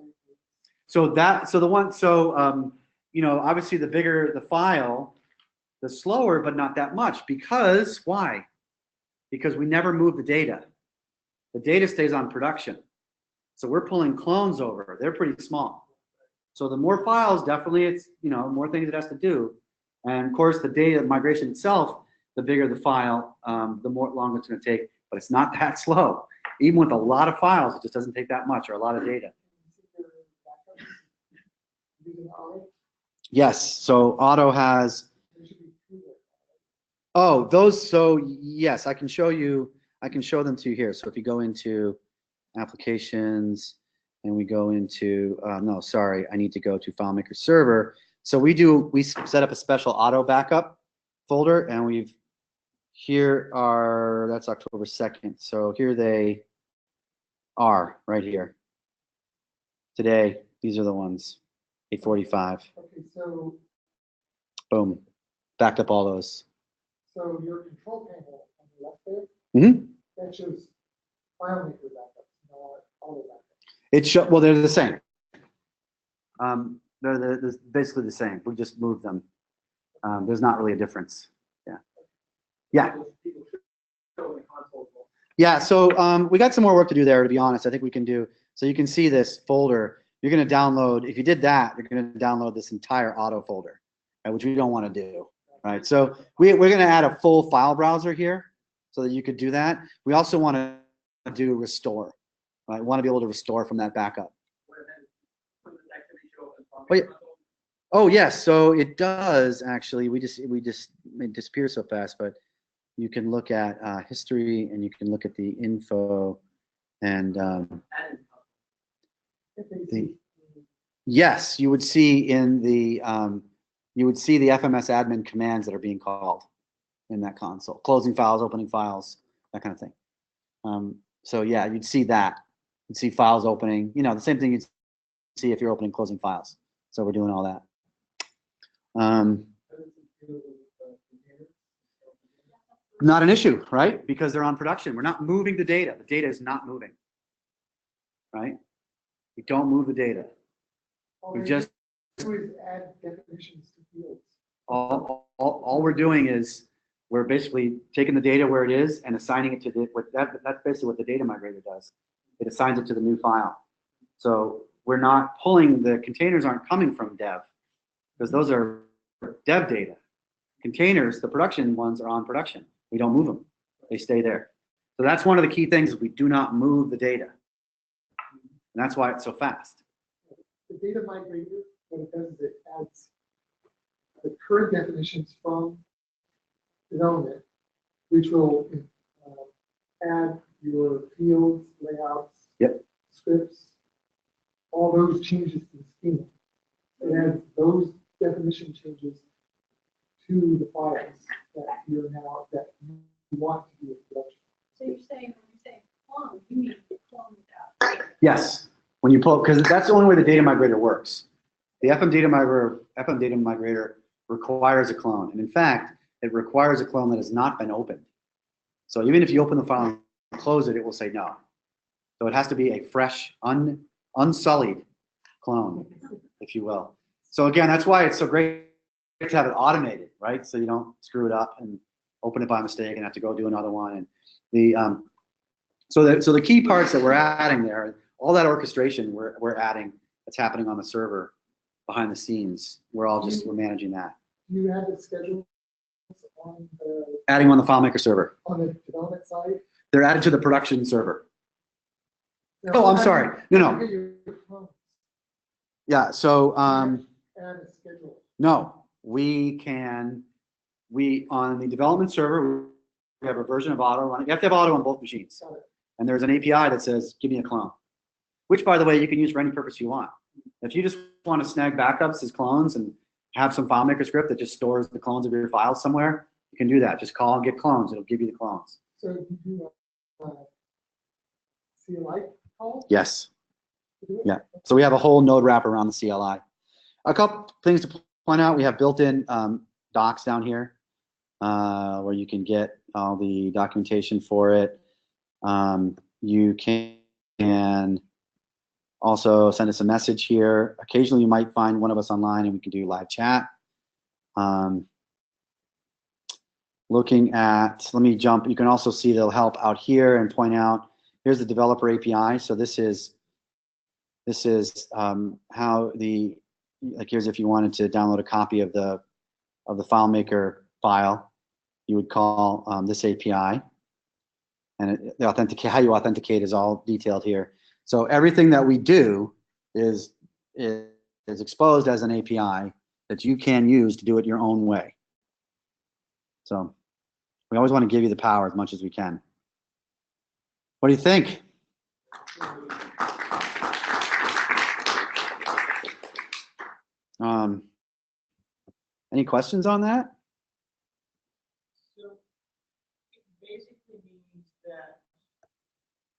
the bigger the file, the slower, but not that much. Because why? Because we never move the data. The data stays on production. So we're pulling clones over. They're pretty small. So the more files, definitely it's, more things it has to do. And of course the data migration itself, the bigger the file, the more longer it's going to take, but it's not that slow. Even with a lot of files, it just doesn't take that much or a lot of data. Yes, so Otto has, Oh, those, so yes, I can show them to you here. So if you go into applications and we go into, no, sorry, I need to go to FileMaker server. So we set up a special auto backup folder, and here are, that's October 2nd. So here they are right here. Today, these are the ones, 8:45. Okay, so, Boom, backed up all those. so your control panel on the left there, Mm-hmm. that shows FileMaker backups, not auto backups. Well, they're the same. They're basically the same. We just moved them. There's not really a difference. Yeah. Yeah. Yeah. So we got some more work to do there, to be honest. I think we can do. So you can see this folder. You're going to download. If you did that, you're going to download this entire auto folder, right, which we don't want to do. Right. So we're going to add a full file browser here so that you could do that. We also want to do restore. Right. We want to be able to restore from that backup. Oh, yeah. Oh yes, so it does actually. It disappears so fast, but you can look at history and you can look at the info and yes, you would see in the FMS admin commands that are being called in that console, closing files, opening files, that kind of thing. So yeah, you'd see that. You'd see files opening. You know, the same thing you'd see if you're opening, closing files. So we're doing all that. Not an issue, right? Because they're on production. We're not moving the data. The data is not moving, right? We don't move the data. We just add definitions to fields. all we're doing is we're basically taking the data where it is and assigning it to that's basically what the data migrator does. It assigns it to the new file. So we're not pulling, the containers aren't coming from dev, because those are dev data. Containers, the production ones, are on production. We don't move them. They stay there. So that's one of the key things, is we do not move the data. And that's why it's so fast. The data migrator, what it does is it adds the current definitions from development, which will add your fields, layouts, Yep. scripts, all those changes to the schema. It adds those definition changes to the files that you want to be in production. So you're saying, when you say clone, you mean clone that. Yes, when you pull, because that's the only way the data migrator works. The FM data migrator requires a clone, and in fact, it requires a clone that has not been opened. So even if you open the file and close it, it will say no. So it has to be a fresh, unsullied clone, if you will. So again, that's why it's so great to have it automated, right? So you don't screw it up and open it by mistake and have to go do another one. And so the key parts that we're adding there, all that orchestration we're adding that's happening on the server behind the scenes, we're managing that. Do you have the schedule on the Adding on the FileMaker server. on the development side? They're added to the production server. Oh, I'm sorry. No. Yeah, so Add a schedule. no, on the development server, we have a version of Otto running. You have to have Otto on both machines. Got it. And there's an API that says, give me a clone, which, by the way, you can use for any purpose you want. If you just want to snag backups as clones and have some FileMaker script that just stores the clones of your files somewhere, you can do that. Just call and get clones. It'll give you the clones. So you do CLI call? Yes. Yeah. So we have a whole node wrap around the CLI. A couple things to point out. We have built-in docs down here where you can get all the documentation for it. You can also send us a message here. Occasionally you might find one of us online and we can do live chat. Looking at, let me jump, you can also see the help out here and point out, here's the developer API. So this is how the, like here's if you wanted to download a copy of the FileMaker file, you would call this API. And how you authenticate is all detailed here. So everything that we do is exposed as an API that you can use to do it your own way. So We always want to give you the power as much as we can. What do you think? Any questions on that? So it basically means that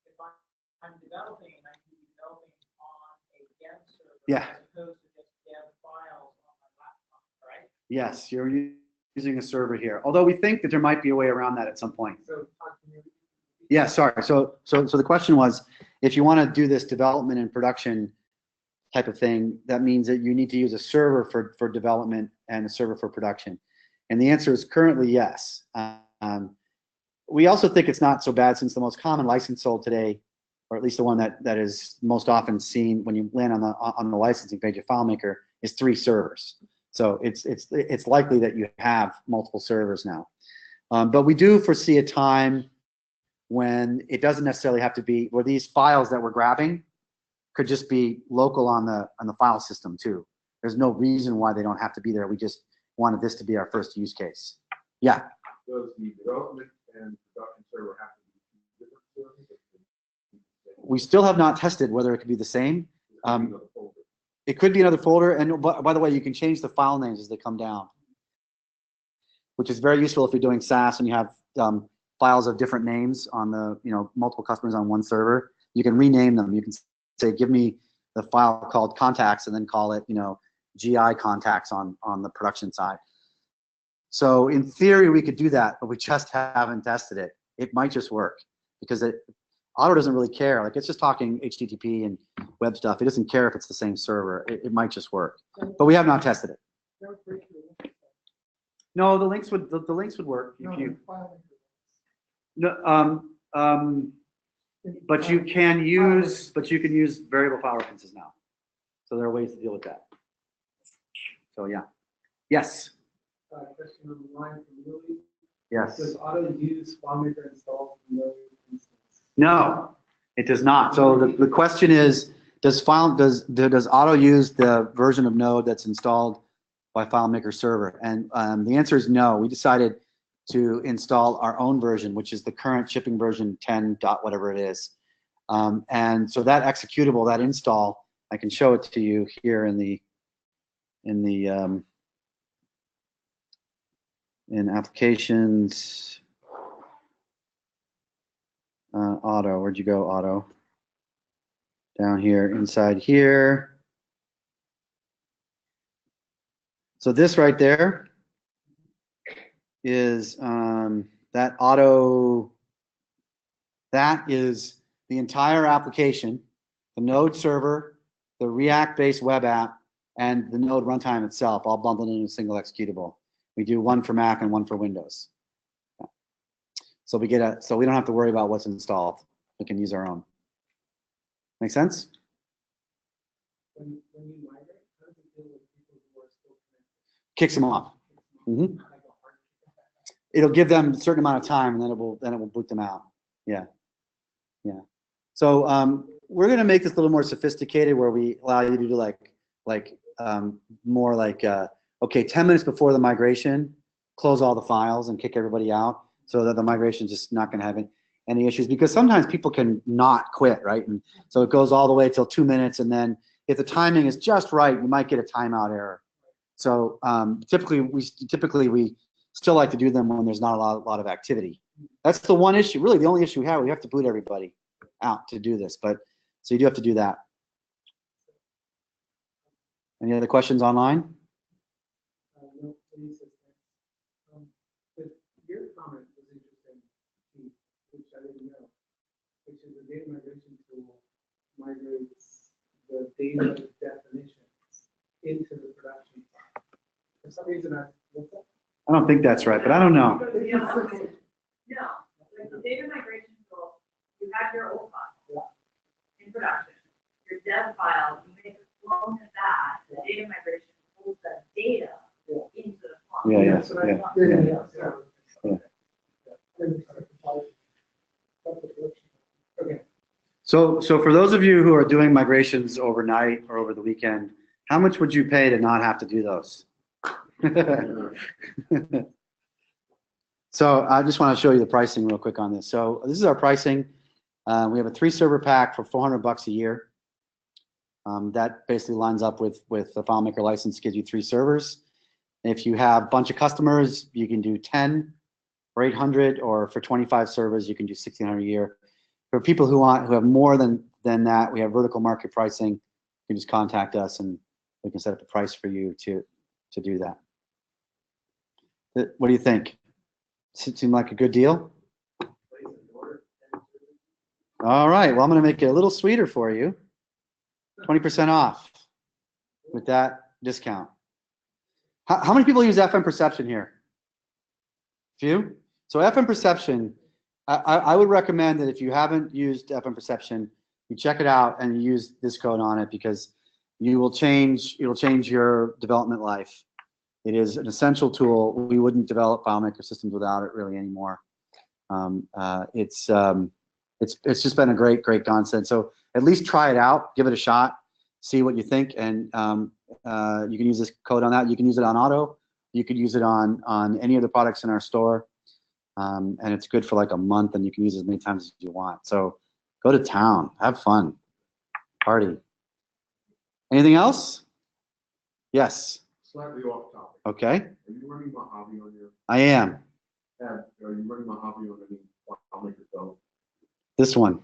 if I'm developing, I can be developing on a dev server Yeah. as opposed to just dev files on my laptop, right? Yes, you're using a server here. Although we think that there might be a way around that at some point. So, Yeah, sorry. So the question was, if you want to do this development and production type of thing, that means that you need to use a server for development and a server for production. And the answer is currently yes. We also think it's not so bad, since the most common license sold today, or at least the one that is most often seen when you land on the licensing page of FileMaker, is 3 servers. So it's likely that you have multiple servers now. But we do foresee a time when it doesn't necessarily have to be, where these files that we're grabbing could just be local on the file system too. There's no reason why they don't have to be there. We just wanted this to be our first use case. Yeah. Does the development and production server have to be different servers? We still have not tested whether it could be the same. It could be another folder, and by the way, you can change the file names as they come down, which is very useful if you're doing SaaS and you have files of different names on the, multiple customers on one server. You can rename them. You can say, give me the file called contacts, and then call it, GI contacts on the production side. So in theory, we could do that, but we just haven't tested it. It might just work, because Otto doesn't really care. Like, it's just talking HTTP and web stuff. It doesn't care if it's the same server. It might just work, but we have not tested it. No, the links would work if you. No, but you can use variable file references now. So there are ways to deal with that. So yeah. Yes. Question on the line from Lily. Yes. Does Otto use FileMaker installed Node instance? No, it does not. So the question is, does Otto use the version of Node that's installed by FileMaker server? And the answer is no. We decided to install our own version, which is the current shipping version 10 dot whatever it is. And so that executable, that install, I can show it to you here in applications. Otto, where'd you go, Otto? Down here, inside here. So this right there is that Otto, that is the entire application, the Node server, the React-based web app, and the Node runtime itself, all bundled in a single executable. We do one for Mac and one for Windows. So we don't have to worry about what's installed. We can use our own. Make sense? When you migrate, how does it deal with people who are still connected? Kicks them off. Mm-hmm. It'll give them a certain amount of time, and then it will boot them out. Yeah, yeah. So we're going to make this a little more sophisticated, where we allow you to do more like okay, 10 minutes before the migration, close all the files and kick everybody out, so that the migration is just not going to have any issues. Because sometimes people can not quit, right? And so it goes all the way till 2 minutes, and then if the timing is just right, you might get a timeout error. So typically we still like to do them when there's not a lot of activity. That's the one issue, really the only issue we have. We have to boot everybody out to do this, but so you do have to do that. Any other questions online? No, please. But your comment was interesting, which I didn't know, which is the data migration tool migrates the data definitions into the production file. For some reason, I don't think that's right, but I don't know. No, like the data migration tool, you have your old file in production, your dev file, you make a clone of that, the data migration pulls that data into the file. Yeah. Okay. So for those of you who are doing migrations overnight or over the weekend, how much would you pay to not have to do those? So I just want to show you the pricing real quick on this. So this is our pricing. We have a 3-server pack for $400 a year. That basically lines up with the FileMaker license, gives you 3 servers. If you have a bunch of customers, you can do 10 for $800, or for 25 servers, you can do $1,600 a year. For people who have more than that, we have vertical market pricing. You can just contact us and we can set up a price for you to do that. What do you think? Does it seem like a good deal? All right, well, I'm going to make it a little sweeter for you. 20% off with that discount. How many people use FM Perception here? Few? So FM Perception, I would recommend that if you haven't used FM Perception, you check it out and you use this code on it, because it'll change your development life. It is an essential tool. We wouldn't develop FileMaker systems without it really anymore. It's just been a great concept. So at least try it out, give it a shot, see what you think, and you can use this code on that. You can use it on Otto. You could use it on any of the products in our store, and it's good for like a month, and you can use it as many times as you want. So go to town, have fun, party. Anything else? Yes. Slightly off topic. Okay. Are you running Mojave on your? I am. Are you running Mojave on any FileMaker code? This one.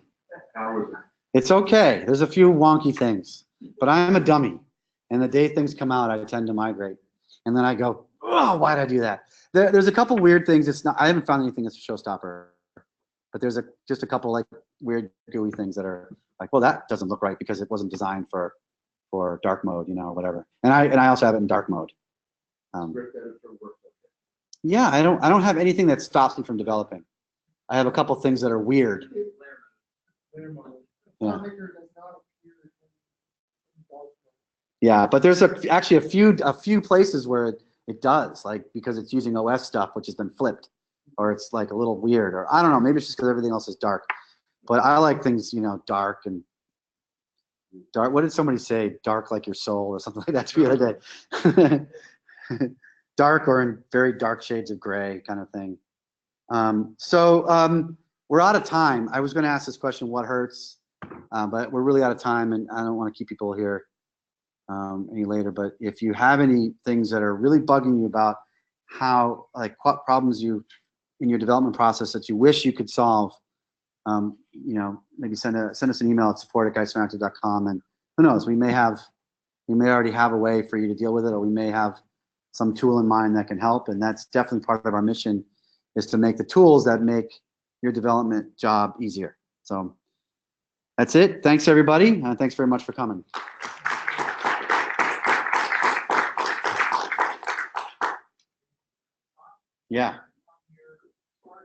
How is it? It's okay. There's a few wonky things, but I'm a dummy, and the day things come out, I tend to migrate, and then I go, oh, why did I do that? There's a couple weird things. It's not. I haven't found anything that's a showstopper, but there's just a couple like weird gooey things that are like, well, that doesn't look right because it wasn't designed for dark mode, or whatever. And I also have it in dark mode. Script editor works okay. Yeah, I don't have anything that stops me from developing. I have a couple things that are weird. Yeah. FileMaker does not appear in bulk. Yeah, but there's actually a few places where it does, like because it's using OS stuff, which has been flipped, or it's like a little weird, or I don't know, maybe it's just because everything else is dark. But I like things, dark and dark. What did somebody say? Dark like your soul, or something like that the other day. Dark or in very dark shades of gray, kind of thing. We're out of time. I was going to ask this question, what hurts? But we're really out of time, and I don't want to keep people here any later. But if you have any things that are really bugging you about how, like, what problems you in your development process that you wish you could solve, maybe send us an email at support@geistinteractive.com, and who knows, we may already have a way for you to deal with it, or we may have some tool in mind that can help. And that's definitely part of our mission, is to make the tools that make your development job easier. So that's it. Thanks, everybody. Thanks very much for coming. Yeah.